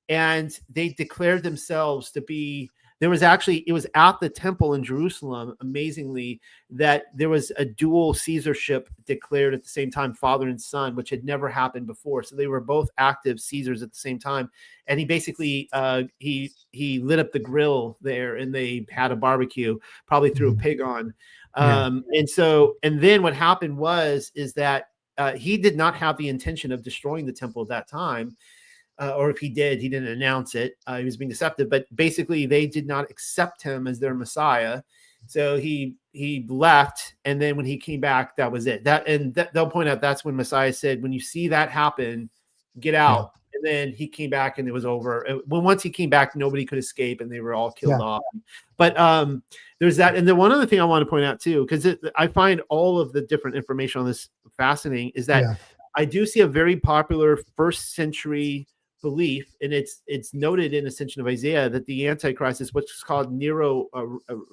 and they declared themselves to be. There was actually, it was at the temple in Jerusalem, amazingly, that there was a dual Caesarship declared at the same time, father and son, which had never happened before. So they were both active Caesars at the same time. And he basically he lit up the grill there, and they had a barbecue, probably threw a Hmm. pig on. Yeah. And then what happened is that he did not have the intention of destroying the temple at that time, or if he did, he didn't announce it. He was being deceptive, but basically they did not accept him as their Messiah. So he left, and then when he came back, that was it. They'll point out that's when Messiah said, "When you see that happen, get Yeah. out." And then he came back, and it was over. When once he came back, nobody could escape, and they were all killed Yeah. off. But there's that, and then one other thing I want to point out too, because I find all of the different information on this fascinating, is that Yeah. I do see a very popular first century belief, and it's noted in Ascension of Isaiah, that the Antichrist is what's called Nero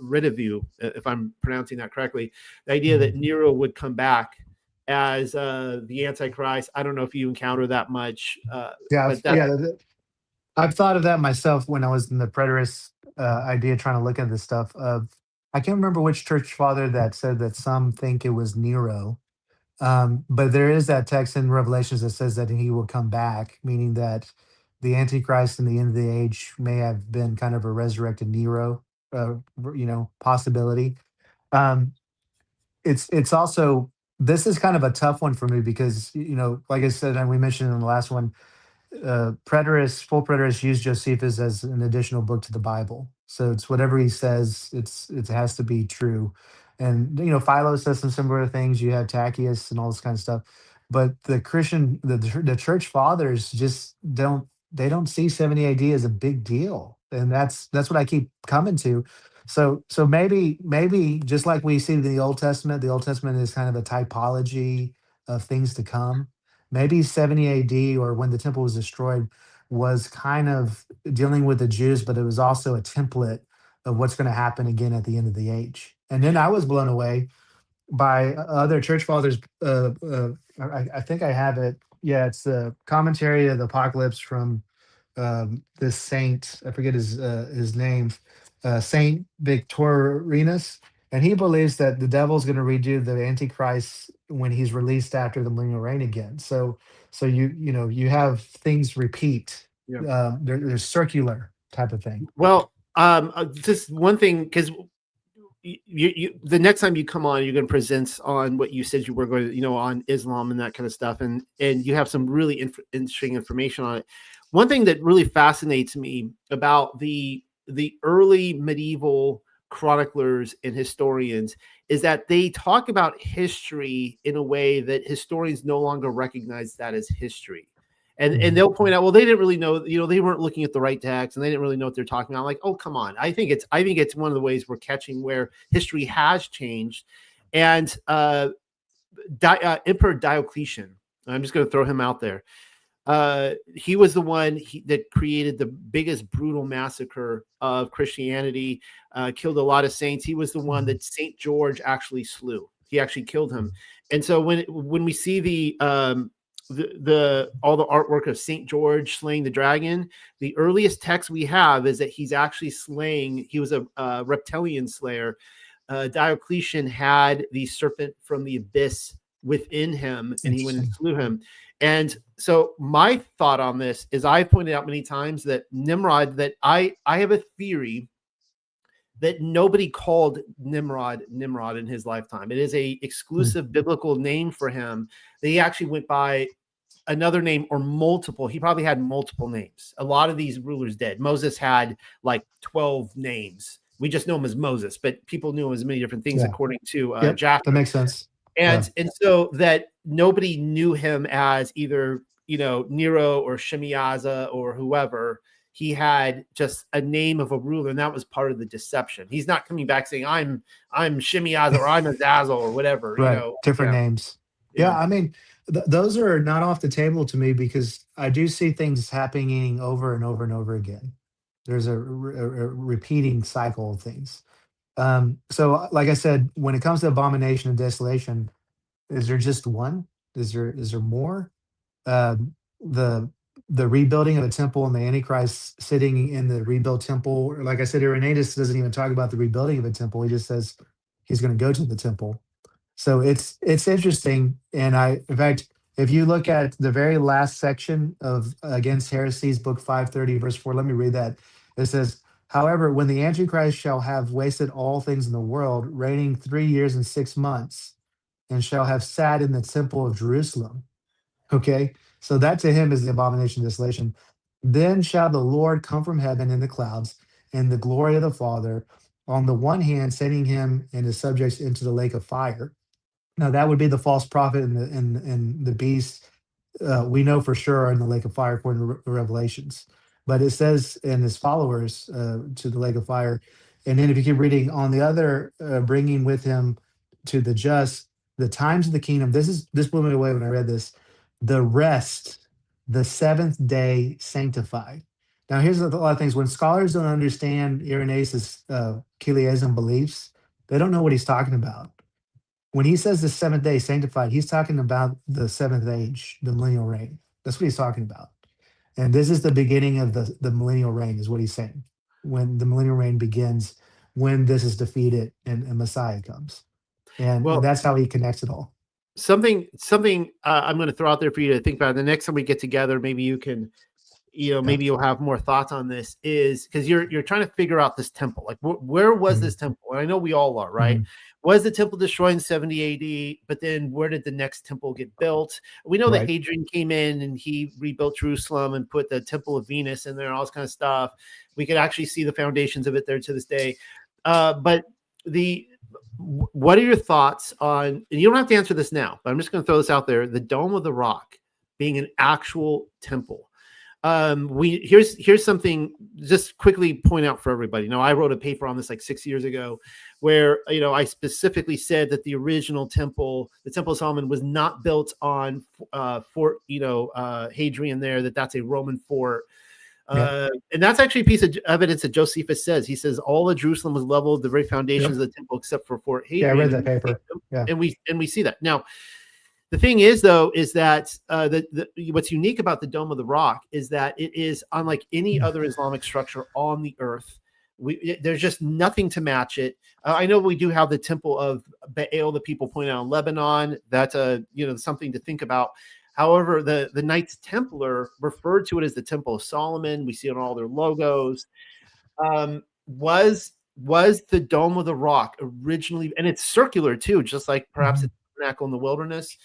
Rediview, if I'm pronouncing that correctly. The idea Mhm. that Nero would come back as the Antichrist. I don't know if you encounter that much, Yeah. but that, Yeah. I've thought of that myself when I was in the preterist idea trying to look at this stuff. I can't remember which church father that said that some think it was Nero. But there is that text in Revelations that says that he will come back, meaning that the Antichrist in the end of the age may have been kind of a resurrected Nero, possibility. Um, it's also this is kind of a tough one for me because like I said, and we mentioned in the last one, full preterists use Josephus as an additional book to the Bible. So it's whatever he says, it has to be true. And Philo says some similar things. You have Tackius and all this kind of stuff. But the church fathers just don't see 70 AD as a big deal. And that's what I keep coming to. So maybe just like we see in the Old Testament is kind of a typology of things to come. Maybe 70 AD, or when the temple was destroyed, was kind of dealing with the Jews, but it was also a template of what's going to happen again at the end of the age. And then I was blown away by other church fathers. I think I have it. Yeah, it's the commentary of the Apocalypse from this saint. I forget his name. Saint Victorinus. And he believes that the devil's going to redo the Antichrist when he's released after the millennial reign again. So you have things repeat. Yeah. There's circular type of thing. Well, just one thing, because the next time you come on, you're going to present on what you said you were going to, on Islam and that kind of stuff, and you have some really interesting information on it. One thing that really fascinates me about the early medieval chroniclers and historians is that they talk about history in a way that historians no longer recognize that as history. And they'll point out, well, they didn't really know, they weren't looking at the right text and they didn't really know what they're talking about. I'm like, oh, come on. I think it's one of the ways we're catching where history has changed. And Emperor Diocletian, I'm just going to throw him out there. He was the one that created the biggest brutal massacre of Christianity, killed a lot of saints. He was the one that St. George actually slew. He actually killed him. And so when we see all the artwork of St. George slaying the dragon, the earliest text we have is that he's actually he was a reptilian slayer. Diocletian had the serpent from the abyss within him, and he went and slew him. And so my thought on this is, I've pointed out many times that Nimrod, that I have a theory that nobody called Nimrod in his lifetime. It is a exclusive biblical name for him. That he actually went by another name or multiple. He probably had multiple names. A lot of these rulers did. Moses had like 12 names. We just know him as Moses, but people knew him as many different things according to Jasher. That makes sense. And so that nobody knew him as either, Nero or Shemiyaza or whoever. He had just a name of a ruler, and that was part of the deception. He's not coming back saying, I'm Shemiyaza or I'm Azazel or whatever. Right. Different names. Yeah. I mean, those are not off the table to me, because I do see things happening over and over and over again. There's a repeating cycle of things. So like I said, when it comes to abomination and desolation, is there just one? Is there more? The rebuilding of the temple and the Antichrist sitting in the rebuilt temple. Like I said, Irenaeus doesn't even talk about the rebuilding of the temple. He just says he's going to go to the temple. So it's interesting. And in fact, if you look at the very last section of Against Heresies, book 530, verse 4, let me read that. It says, however, when the Antichrist shall have wasted all things in the world, reigning 3 years and 6 months, and shall have sat in the temple of Jerusalem. Okay, so that to him is the abomination of desolation. Then shall the Lord come from heaven in the clouds, in the glory of the Father, on the one hand, sending him and his subjects into the lake of fire. Now that would be the false prophet and the beast. We know for sure in the lake of fire according to Revelations. But it says in his followers to the lake of fire. And then if you keep reading on the other, bringing with him to the just the times of the kingdom. This blew me away when I read this. The rest, the seventh day sanctified. Now here's a lot of things. When scholars don't understand Irenaeus' Chiliasm beliefs, they don't know what he's talking about. When he says the seventh day sanctified, he's talking about the seventh age, the millennial reign. That's what he's talking about. And this is the beginning of the millennial reign, is what he's saying. When the millennial reign begins, when this is defeated and Messiah comes. And that's how he connects it all. Something I'm going to throw out there for you to think about. The next time we get together, maybe you can, maybe you'll have more thoughts on this, is because you're trying to figure out this temple. Like, where was this temple? And I know we all are, right? Was the temple destroyed in 70 AD? But then where did the next temple get built? We know that Hadrian came in and he rebuilt Jerusalem and put the Temple of Venus in there, all this kind of stuff. We could actually see the foundations of it there to this day. But what are your thoughts on, and you don't have to answer this now, but I'm just going to throw this out there, the Dome of the Rock being an actual temple. Here's something just quickly point out for everybody. I wrote a paper on this like 6 years ago where, I specifically said that the original temple, the Temple of Solomon, was not built on Fort, Hadrian there, that's a Roman fort. And that's actually a piece of evidence that Josephus says. He says all of Jerusalem was leveled, the very foundations of the temple, except for Fort Hadrian. Yeah, I read that paper. And we see that. Now, the thing is, though, is that what's unique about the Dome of the Rock is that it is unlike any other Islamic structure on the earth. There's just nothing to match it. I know we do have the temple of Baal that people point out in Lebanon. That's something to think about. However, the Knights Templar referred to it as the Temple of Solomon. We see it on all their logos. Was the Dome of the Rock originally, and it's circular too, just like perhaps the tabernacle in the wilderness.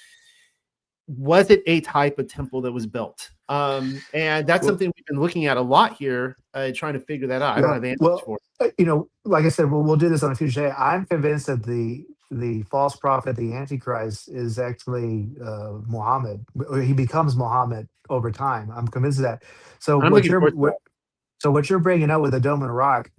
Was it a type of temple that was built? And that's something we've been looking at a lot here, trying to figure that out. I don't have answers for it. Like I said, we'll do this on a future day. I'm convinced that the false prophet, the Antichrist, is actually Muhammad. He becomes Muhammad over time. I'm convinced of that. So I'm looking forward to that. So what you're bringing up with the Dome and Rock,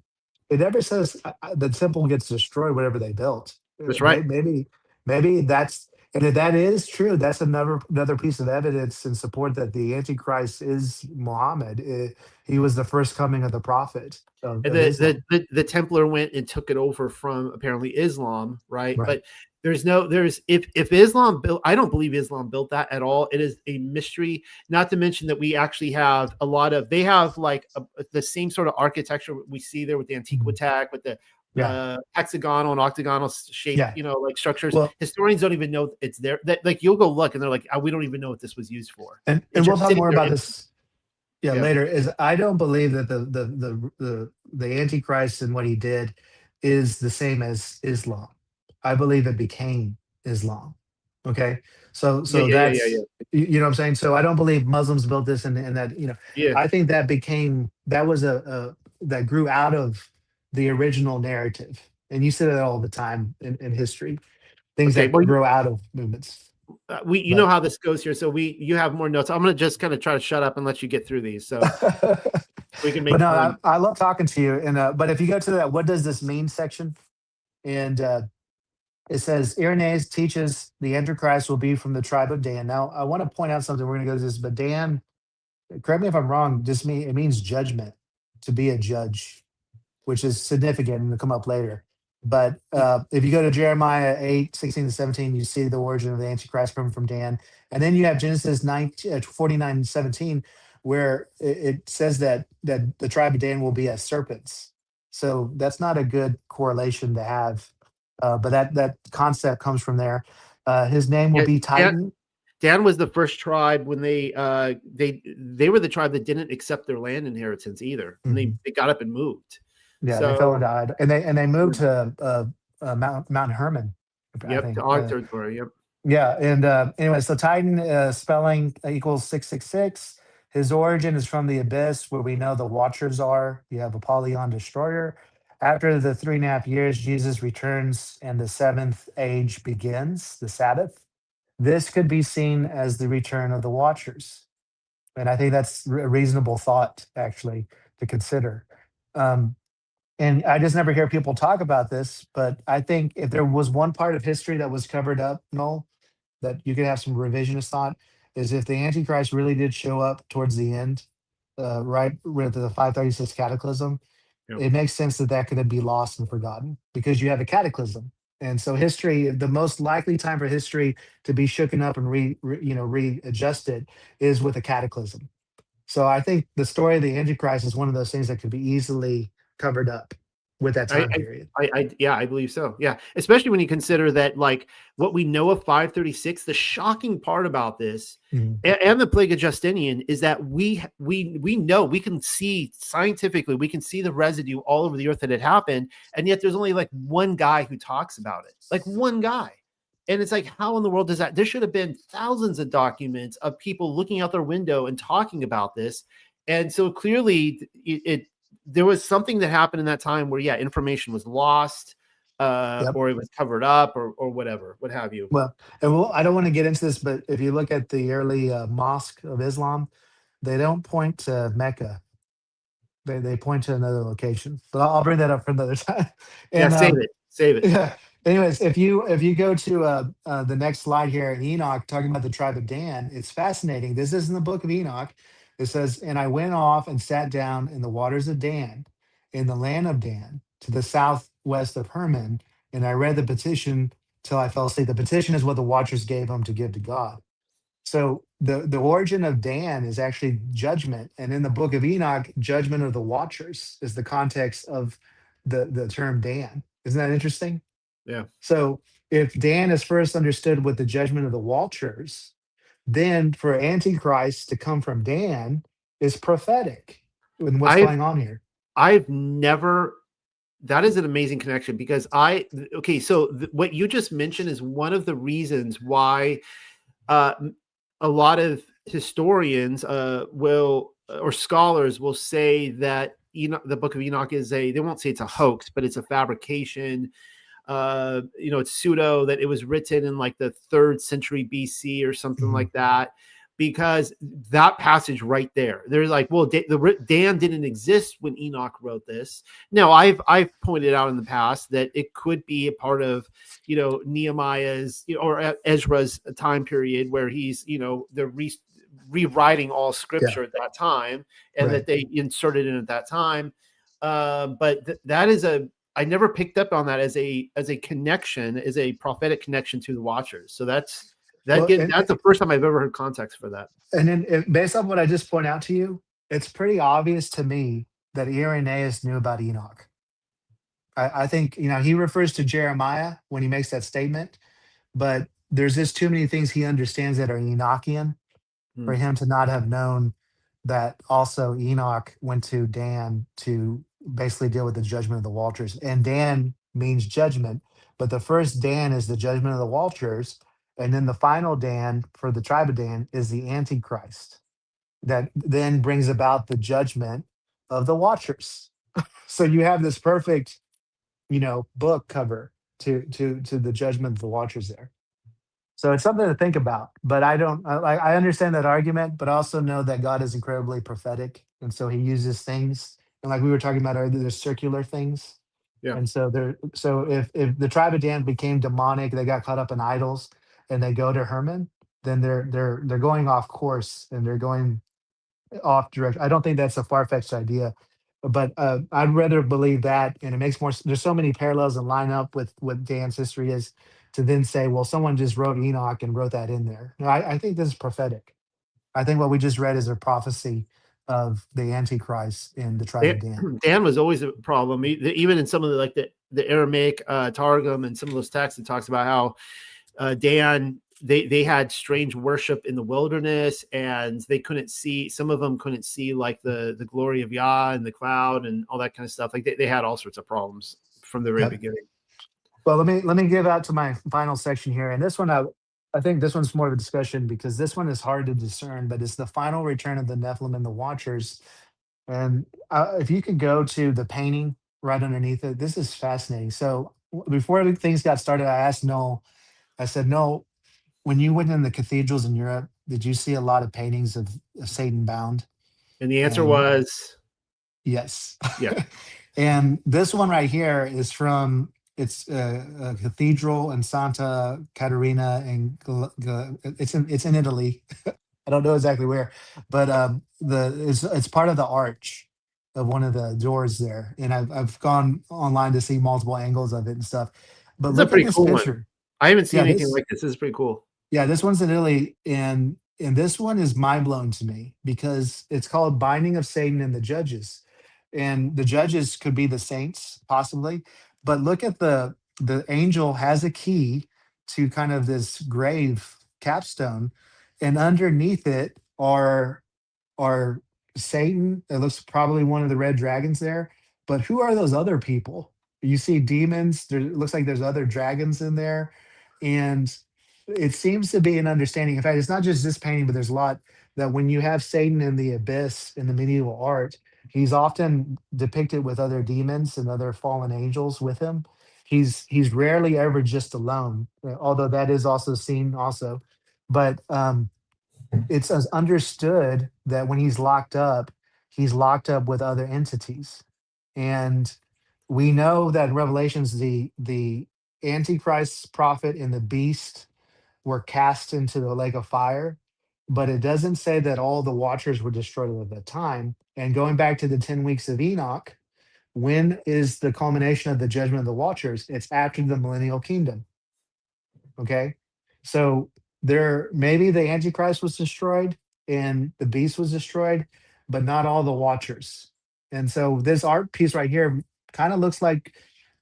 it never says the temple gets destroyed, whatever they built. That's right. Maybe that's, and if that is true, that's another piece of evidence in support that the Antichrist is Muhammad. He was the first coming of the prophet. The Templar went and took it over from apparently Islam, right? But if Islam built, I don't believe Islam built that at all. It is a mystery. Not to mention that we actually have they have like the same sort of architecture we see there with the Antiquitac, with the hexagonal and octagonal shape, like structures. Well, historians don't even know it's there. That, like, you'll go look and they're like, we don't even know what this was used for. And we'll talk more about this later. Is I don't believe that the Antichrist and what he did is the same as Islam. I believe it became Islam. Okay. So that's you know what I'm saying? So I don't believe Muslims built this and that, I think that that grew out of the original narrative. And you say that all the time in history. Things that grow out of movements. Know how this goes here. So you have more notes. I'm going to just kind of try to shut up and let you get through these. So we can make. But no, I love talking to you. And but if you go to that, what does this mean section? And it says Irenaeus teaches the Antichrist will be from the tribe of Dan. Now I want to point out something. We're going to go to this, but Dan, correct me if I'm wrong. It means judgment, to be a judge, which is significant and will come up later. But if you go to Jeremiah 8:16-17, you see the origin of the Antichrist coming from Dan. And then you have Genesis 49:17, where it says that the tribe of Dan will be as serpents. So that's not a good correlation to have. But that concept comes from there. His name will be Titan. Dan was the first tribe when they were the tribe that didn't accept their land inheritance either. And they got up and moved. Yeah, they fell and died, and they moved to Mount Hermon. Yep, to our territory. Yep. Yeah, and anyway, so Titan spelling equals 666. His origin is from the abyss, where we know the Watchers are. You have Apollyon Destroyer. After the 3.5 years, Jesus returns, and the seventh age begins, the Sabbath. This could be seen as the return of the Watchers, and I think that's a reasonable thought, actually, to consider. And I just never hear people talk about this, but I think if there was one part of history that was covered up, Noel, that you could have some revisionist thought, is if the Antichrist really did show up towards the end, right with the 536 cataclysm, it makes sense that could be lost and forgotten because you have a cataclysm. And so history, the most likely time for history to be shooken up and readjusted is with a cataclysm. So I think the story of the Antichrist is one of those things that could be easily covered up with that time period. I believe so. Yeah. Especially when you consider that, like, what we know of 536, the shocking part about this and the plague of Justinian is that we know, we can see scientifically, we can see the residue all over the earth that had happened. And yet there's only like one guy who talks about it, like one guy. And it's like, how in the world does that? There should have been thousands of documents of people looking out their window and talking about this. And so clearly there was something that happened in that time where, information was lost or it was covered up or whatever, what have you. Well, I don't want to get into this, but if you look at the early mosque of Islam, they don't point to Mecca. They point to another location. But I'll bring that up for another time. And, save it. Yeah. Anyways, if you go to the next slide here in Enoch, talking about the tribe of Dan, it's fascinating. This is in the book of Enoch. It says, and I went off and sat down in the waters of Dan, in the land of Dan, to the southwest of Hermon, and I read the petition till I fell asleep. The petition is what the Watchers gave him to give to God. So the origin of Dan is actually judgment, and in the book of Enoch, judgment of the watchers is the context of the term Dan. Isn't that interesting? Yeah. So if Dan is first understood with the judgment of the watchers, then for Antichrist to come from Dan is prophetic in what's I've going on here. I've never that is an amazing connection because what you just mentioned is one of the reasons why a lot of historians will or scholars will say that the book of Enoch they won't say it's a hoax, but it's a fabrication. It's pseudo, that it was written in like the 3rd century BC or something Mhm. like that, because that passage right there, they're like, well, Dan didn't exist when Enoch wrote this. Now, I've pointed out in the past that it could be a part of, Nehemiah's, or Ezra's time period where he's, they're rewriting all Yeah, scripture at that time, and right. that they inserted in at that time. But that is I never picked up on that as a connection, as a prophetic connection to the Watchers. So that's Well, that's the first time I've ever heard context for that. and then based on what I just point out to you, it's pretty obvious to me that Irenaeus knew about Enoch. I think he refers to Jeremiah when he makes that statement, but there's just too many things he understands that are Enochian for Hmm. him to not have known that also Enoch went to Dan to basically deal with the judgment of the Walters. And Dan means judgment, but the first Dan is the judgment of the Walters. And then the final Dan for the tribe of Dan is the Antichrist that then brings about the judgment of the Watchers. So you have this perfect, book cover to the judgment of the Watchers there. So it's something to think about. But I don't I understand that argument, but I also know that God is incredibly prophetic, and so He uses things. And like we were talking about earlier, there's circular things, Yeah. and so if the tribe of Dan became demonic, they got caught up in idols, and they go to Herman, then they're going off course and they're going off direction. I don't think that's a far fetched idea, but I'd rather believe that, and it makes more. There's so many parallels and line up with what Dan's history is to then say, well, someone just wrote Enoch and wrote that in there. No, I think this is prophetic. I think what we just read is a prophecy of the Antichrist in the tribe of Dan. Dan was always a problem, even in some of the Aramaic Targum and some of those texts. It talks about how Dan they had strange worship in the wilderness, and they couldn't see. Some of them couldn't see like the glory of Yah and the cloud and all that kind of stuff. Like they had all sorts of problems from the very Yep. beginning. Well, let me give out to my final section here, and this one I think this one's more of a discussion because this one is hard to discern, but it's the final return of the Nephilim and the Watchers. And if you could go to the painting right underneath it, this is fascinating. So before things got started, I asked Noel. I said, "No, when you went in the cathedrals in Europe, did you see a lot of paintings of Satan bound?" And the answer And was yes. yeah. And this one right here is from it's a cathedral in Santa Caterina, and it's in Italy. I don't know exactly where, but it's part of the arch of one of the doors there, and I've gone online to see multiple angles of it and stuff. But It's a look at pretty this cool one. picture. I haven't seen Yeah, anything this like this. This is pretty cool. yeah, this one's in Italy, and this one is mind blowing to me because it's called Binding of Satan and the Judges, and the judges could be the saints possibly, but look at the angel has a key to kind of this grave capstone, and underneath it are Satan. It looks probably one of the red dragons there. But who are those other people? You see demons. There it looks like there's other dragons in there. And it seems to be an understanding. In fact, it's not just this painting, but there's a lot that when you have Satan in the abyss in the medieval art, he's often depicted with other demons and other fallen angels with him. He's rarely ever just alone, although that is also seen also. But it's as understood that when he's locked up with other entities. And we know that in Revelations, the Antichrist prophet and the beast were cast into the lake of fire, but it doesn't say that all the watchers were destroyed at the time. And going back to the 10 weeks of Enoch, when is the culmination of the judgment of the watchers? It's after the millennial kingdom. Okay. So There, maybe the Antichrist was destroyed and the beast was destroyed, but not all the Watchers. And so this art piece right here kind of looks like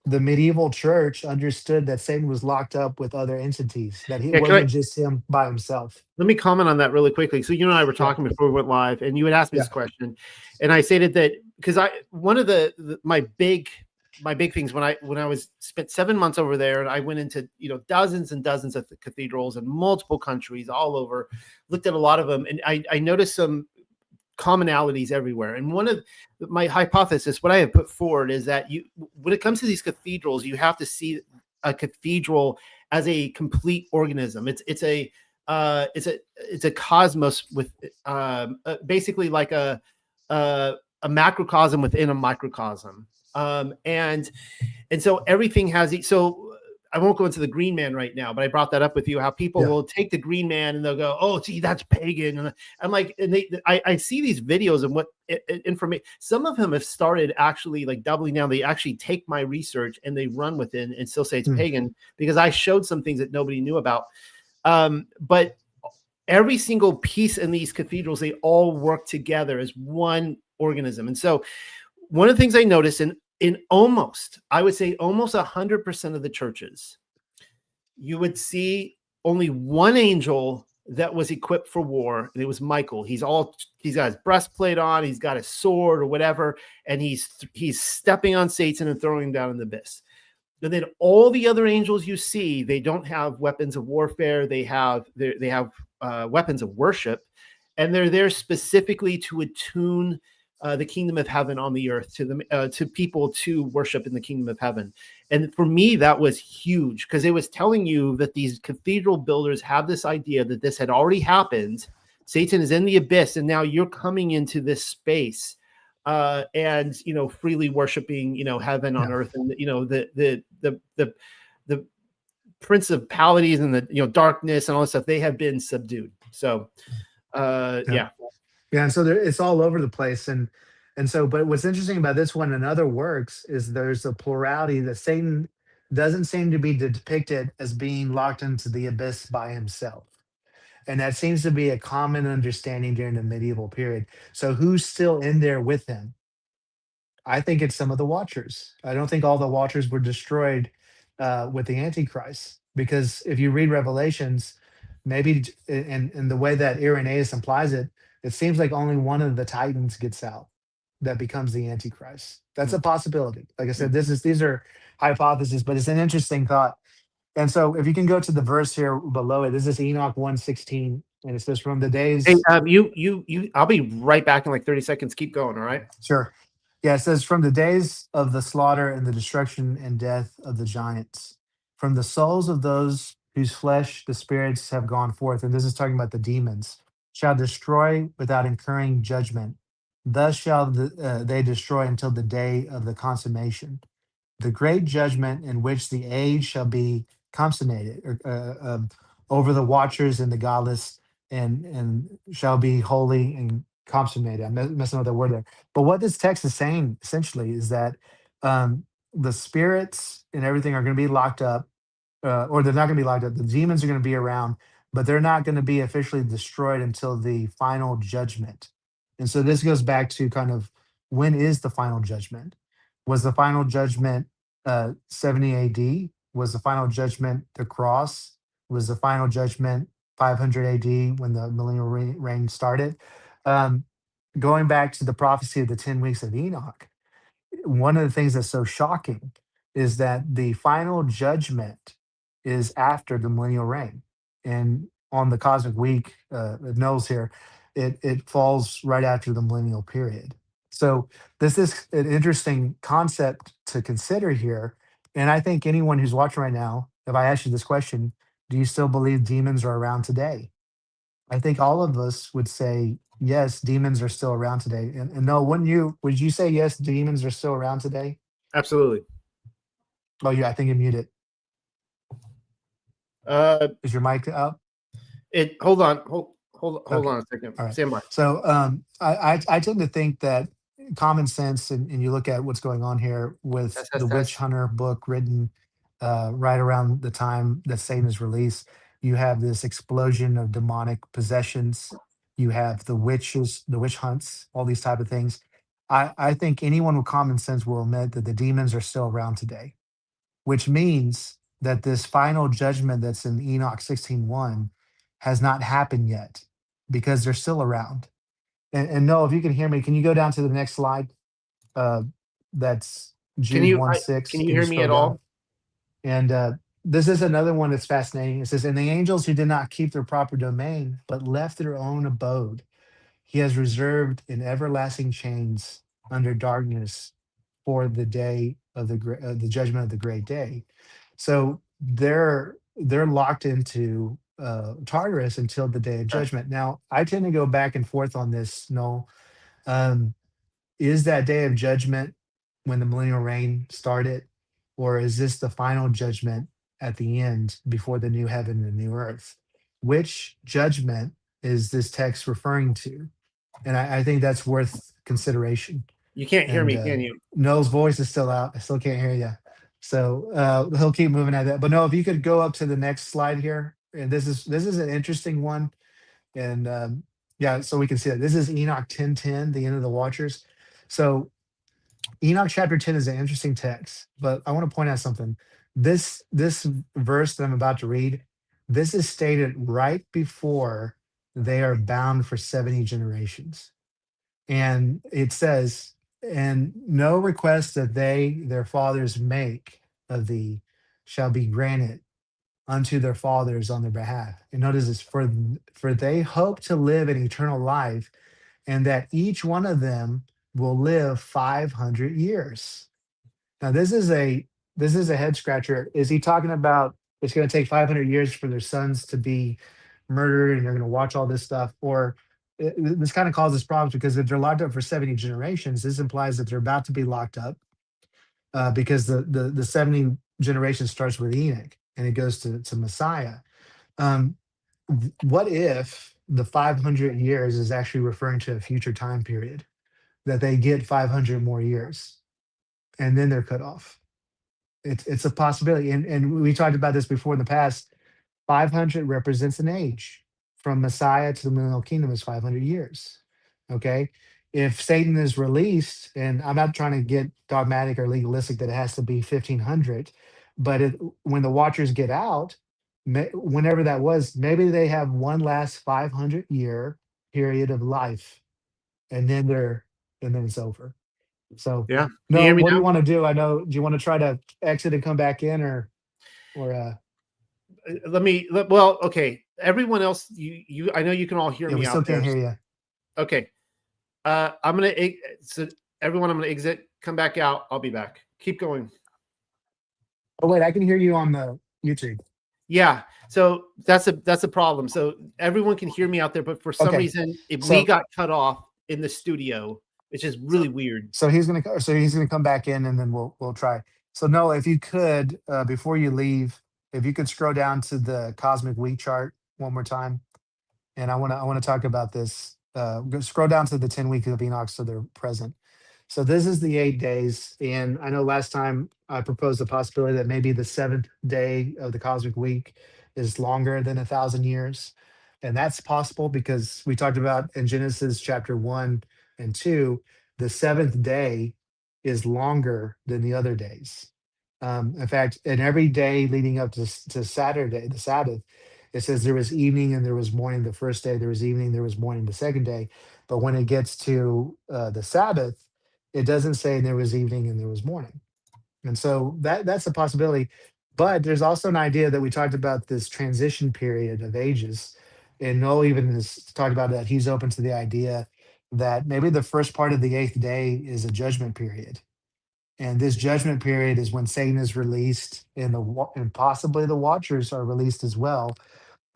the medieval church understood that Satan was locked up with other entities, that it Yeah, wasn't just him by himself. let me comment on that really quickly. So you and I were Yeah, talking before we went live, and you had asked me yeah, this question, and I stated that because one of my big things when I was spent 7 months over there, and I went into dozens and dozens of cathedrals in multiple countries all over, looked at a lot of them, and I noticed some commonalities everywhere. And one of my hypothesis, what I have put forward, is that when it comes to these cathedrals, you have to see a cathedral as a complete organism. It's a cosmos with basically like a macrocosm within a microcosm. And so everything has so I won't go into the Green Man right now, but I brought that up with you, how people yeah. will take the Green Man and they'll go, oh, gee, that's pagan. And I'm like, and I see these videos and what information, some of them have started actually like doubling down. They actually take my research and they run with it and still say it's Mm. pagan because I showed some things that nobody knew about. But every single piece in these cathedrals, they all work together as one organism. And so one of the things I noticed in I would say almost 100% of the churches, you would see only one angel that was equipped for war, and it was Michael. He's got his breastplate on, he's got a sword or whatever, and he's stepping on Satan and throwing him down in the abyss. And then all the other angels you see, they don't have weapons of warfare. They have weapons of worship, and they're there specifically to attune the kingdom of heaven on the earth to people to worship in the kingdom of heaven. And for me, that was huge because it was telling you that these cathedral builders have this idea that this had already happened. Satan is in the abyss, and now you're coming into this space and freely worshiping heaven on Yeah. earth, and the principalities and the darkness and all this stuff, they have been subdued. So yeah. Yeah, and so it's all over the place, and so, but what's interesting about this one and other works is there's a plurality that Satan doesn't seem to be depicted as being locked into the abyss by himself, and that seems to be a common understanding during the medieval period. So who's still in there with him? I think it's some of the Watchers. I don't think all the Watchers were destroyed with the Antichrist, because if you read Revelations, maybe in the way that Irenaeus implies it, it seems like only one of the Titans gets out that becomes the Antichrist. That's a possibility. Like I said, these are hypotheses, but it's an interesting thought. And so, if you can go to the verse here below it, this is Enoch 1:16, and it says, "From the Hey, days." I'll be right back in like 30 seconds. Keep going. All right. Sure. Yeah, it says, "From the days of the slaughter and the destruction and death of the giants, from the souls of those whose flesh the spirits have gone forth," and this is talking about the demons, "shall destroy without incurring judgment. Thus shall they destroy until the day of the consummation. The great judgment in which the age shall be consummated over the watchers and the godless, and shall be holy and consummated." I'm messing with that word there. But what this text is saying essentially is that the spirits and everything are going to be locked up, or they're not going to be locked up. The demons are going to be around, but they're not going to be officially destroyed until the final judgment. And so this goes back to kind of, when is the final judgment? Was the final judgment 70 AD? Was the final judgment the cross? Was the final judgment 500 AD when the millennial reign started? Um, Going back to the prophecy of the 10 weeks of Enoch, one of the things that's so shocking is that the final judgment is after the millennial reign. And on the cosmic week, Noel's here, it falls right after the millennial period. So this is an interesting concept to consider here. And I think anyone who's watching right now, if I ask you this question, do you still believe demons are around today? I think all of us would say yes, demons are still around today. And no, would you say yes, demons are still around today? Absolutely. Oh, yeah, I think you muted. Is your mic up? Hold on Okay. on a second. All right. Stand by. So I tend to think that common sense, and you look at what's going on here with Test, the test, Witch test. Hunter book written right around the time that Satan is released. You have this explosion of demonic possessions. You have the witches, the witch hunts, all these type of things. I think anyone with common sense will admit that the demons are still around today, which means that this final judgment that's in Enoch 16:1 has not happened yet because they're still around. And Noah, if you can hear me, can you go down to the next slide? Uh, that's Can Jude you 1 can 6. you Can you hear me scroll at down? all? And this is another one that's fascinating. It says, "And the angels who did not keep their proper domain, but left their own abode, he has reserved in everlasting chains under darkness for the day of the judgment of the great day." So they're locked into Tartarus until the day of judgment. Now, I tend to go back and forth on this. No, um, is that day of judgment when the millennial reign started, or is this the final judgment at the end before the new heaven and new earth? Which judgment is this text referring to? And I think that's worth consideration. You can't hear And me, can you? Noel's voice is still out. I still can't hear you. So he'll keep moving at that. But no, if you could go up to the next slide here, and this is an interesting one, and yeah, so we can see that this is Enoch 10:10, the end of the Watchers. So Enoch chapter 10 is an interesting text, but I want to point out something. This verse that I'm about to read, this is stated right before they are bound for 70 generations. And it says, "And no request that they, their fathers, make of thee shall be granted unto their fathers on their behalf." And notice this, for they hope to live an eternal life, and that each one of them will live 500 years. Now, this is a head scratcher. Is he talking about it's going to take 500 years for their sons to be murdered and they're going to watch all this stuff? Or this kind of causes problems because if they're locked up for 70 generations, this implies that they're about to be locked up because the 70 generations starts with Enoch and it goes to Messiah. Um, what if the 500 years is actually referring to a future time period, that they get 500 more years and then they're cut off? It's a possibility. And we talked about this before in the past. 500 represents an age. From Messiah to the millennial kingdom is 500 years. Okay. If Satan is released, and I'm not trying to get dogmatic or legalistic that it has to be 1500, but when the watchers get out, whenever that was, maybe they have one last 500-year period of life, and then it's over. So, Yeah. Can you no, hear me what do now? you want to do? I know. Do you want to try to exit and come back in, or Well, okay. Everyone else, I know you can all hear yeah, me we still out there. can't hear you. Okay. I'm gonna so everyone, I'm gonna exit, come back out. I'll be back. Keep going. Oh wait, I can hear you on the YouTube. Yeah. So that's a problem. So everyone can hear me out there, but for some Okay, reason, if we so got cut off in the studio, it's just really weird. he's gonna come back in, and then we'll try. So Noah, if you could, before you leave, if you could scroll down to the cosmic week chart one more time, and I want to talk about this. Scroll down to the 10 weeks of Enoch, so they're present. So this is the 8 days, and I know last time I proposed the possibility that maybe the seventh day of the cosmic week is longer than 1,000 years, and that's possible because we talked about in Genesis chapter 1 and 2, the seventh day is longer than the other days. In fact, in every day leading up to Saturday, the Sabbath, it says there was evening and there was morning the first day, there was evening, there was morning the second day. But when it gets to the Sabbath, it doesn't say there was evening and there was morning. And so that's a possibility. But there's also an idea that we talked about, this transition period of ages. And Noel even has talked about that. He's open to the idea that maybe the first part of the eighth day is a judgment period. And this judgment period is when Satan is released, and and possibly the Watchers are released as well,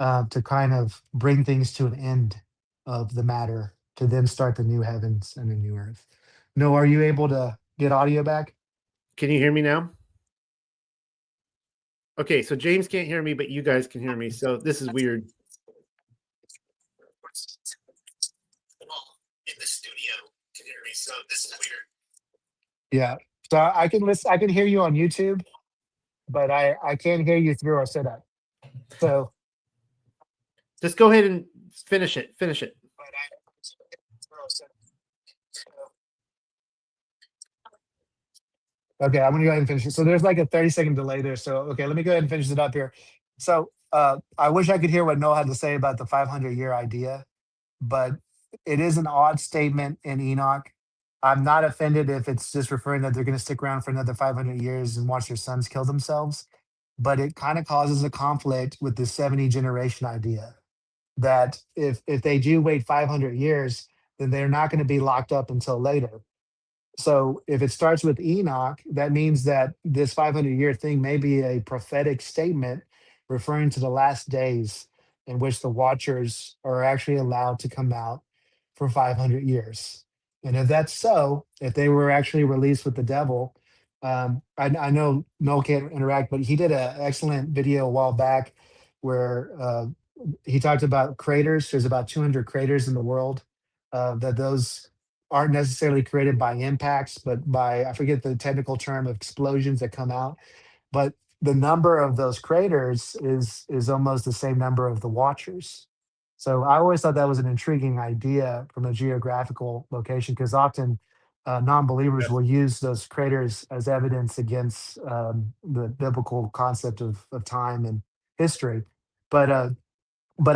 to kind of bring things to an end of the matter, to then start the new heavens and the new earth. No, are you able to get audio back? Can you hear me now? Okay, so James can't hear me, but you guys can hear me. So this is weird. In the studio can hear me, so this is weird. Yeah. So I can listen. I can hear you on YouTube, but I can't hear you through our setup. So Just go ahead and finish it. Okay, I'm gonna go ahead and finish it. So there's like a 30-second delay there. So okay, let me go ahead and finish it up here. So I wish I could hear what Noah had to say about the 500-year idea, but it is an odd statement in Enoch. I'm not offended if it's just referring that they're going to stick around for another 500 years and watch their sons kill themselves, but it kind of causes a conflict with the 70 generation idea that if they do wait 500 years, then they're not going to be locked up until later. So if it starts with Enoch, that means that this 500-year thing may be a prophetic statement referring to the last days in which the watchers are actually allowed to come out for 500 years. And if that's so, if they were actually released with the devil, I know Noel can't interact, but he did an excellent video a while back where he talked about craters. There's about 200 craters in the world, that those aren't necessarily created by impacts, but by, I forget the technical term, of explosions that come out. But the number of those craters is almost the same number of the watchers. So I always thought that was an intriguing idea from a geographical location, because often non-believers will use those craters as evidence against the biblical concept of time and history. But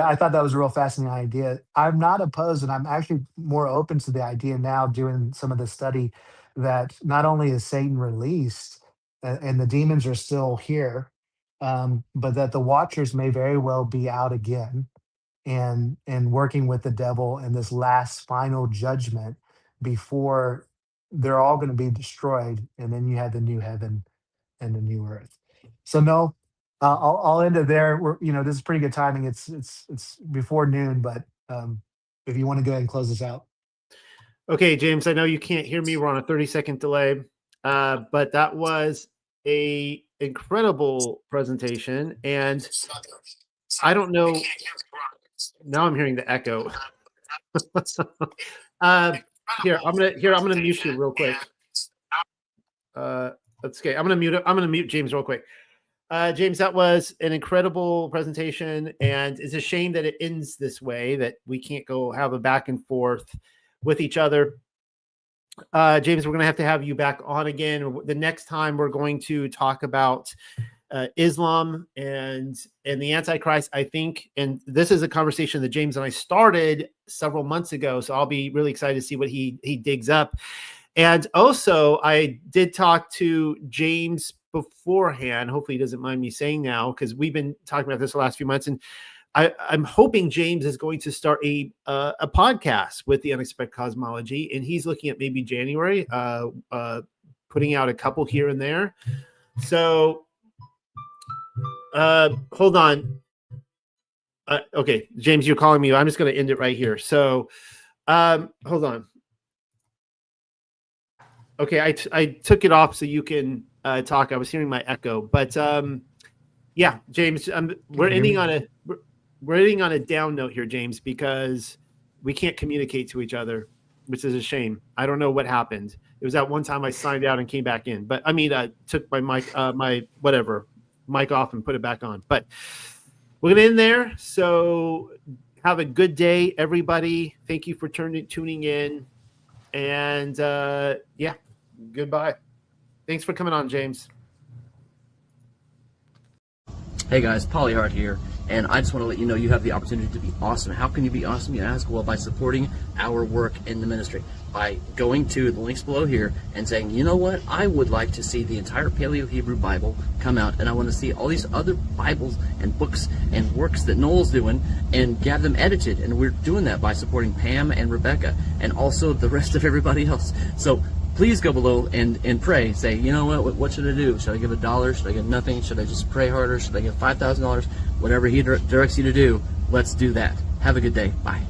I thought that was a real fascinating idea. I'm not opposed, and I'm actually more open to the idea now, doing some of the study, that not only is Satan released and the demons are still here, but that the watchers may very well be out again and working with the devil in this last final judgment before they're all going to be destroyed, and then you have the new heaven and the new earth. So no, I'll end it there. This is pretty good timing. It's before noon, but if you want to go ahead and close this out. Okay, James, I know you can't hear me. We're on a 30-second delay, but that was a incredible presentation, and I don't know. Now I'm hearing the echo. Here, I'm gonna mute you real quick. That's okay. I'm gonna mute James real quick. James, that was an incredible presentation, and it's a shame that it ends this way, that we can't go have a back and forth with each other. James, we're going to have you back on again. The next time we're going to talk about Islam and the Antichrist, I think. And this is a conversation that James and I started several months ago. So I'll be really excited to see what he digs up. And also, I did talk to James beforehand. Hopefully he doesn't mind me saying now, because we've been talking about this the last few months. And I'm hoping James is going to start a podcast with the Unexpected Cosmology, and he's looking at maybe January, putting out a couple here and there. So hold on. Okay, James, you're calling me. I'm just going to end it right here. So hold on. Okay, I took it off so you can talk. I was hearing my echo, but yeah, James, we're ending on a down note here, James, because we can't communicate to each other, which is a shame. I don't know what happened. It was that one time I signed out and came back in, but I mean, I took my mic, mic off and put it back on. But we're gonna end there. So have a good day, everybody. Thank you for tuning in, and yeah, goodbye. Thanks for coming on, James. Hey guys, Polyhard here, and I just want to let you know you have the opportunity to be awesome. How can you be awesome, you ask? Well, by supporting our work in the ministry, by going to the links below here and saying, you know what, I would like to see the entire Paleo-Hebrew Bible come out, and I want to see all these other Bibles and books and works that Noel's doing, and have them edited, and we're doing that by supporting Pam and Rebecca, and also the rest of everybody else. So please go below and pray. Say, you know what should I do? Should I give $1? Should I give nothing? Should I just pray harder? Should I give $5,000? Whatever he directs you to do, let's do that. Have a good day. Bye.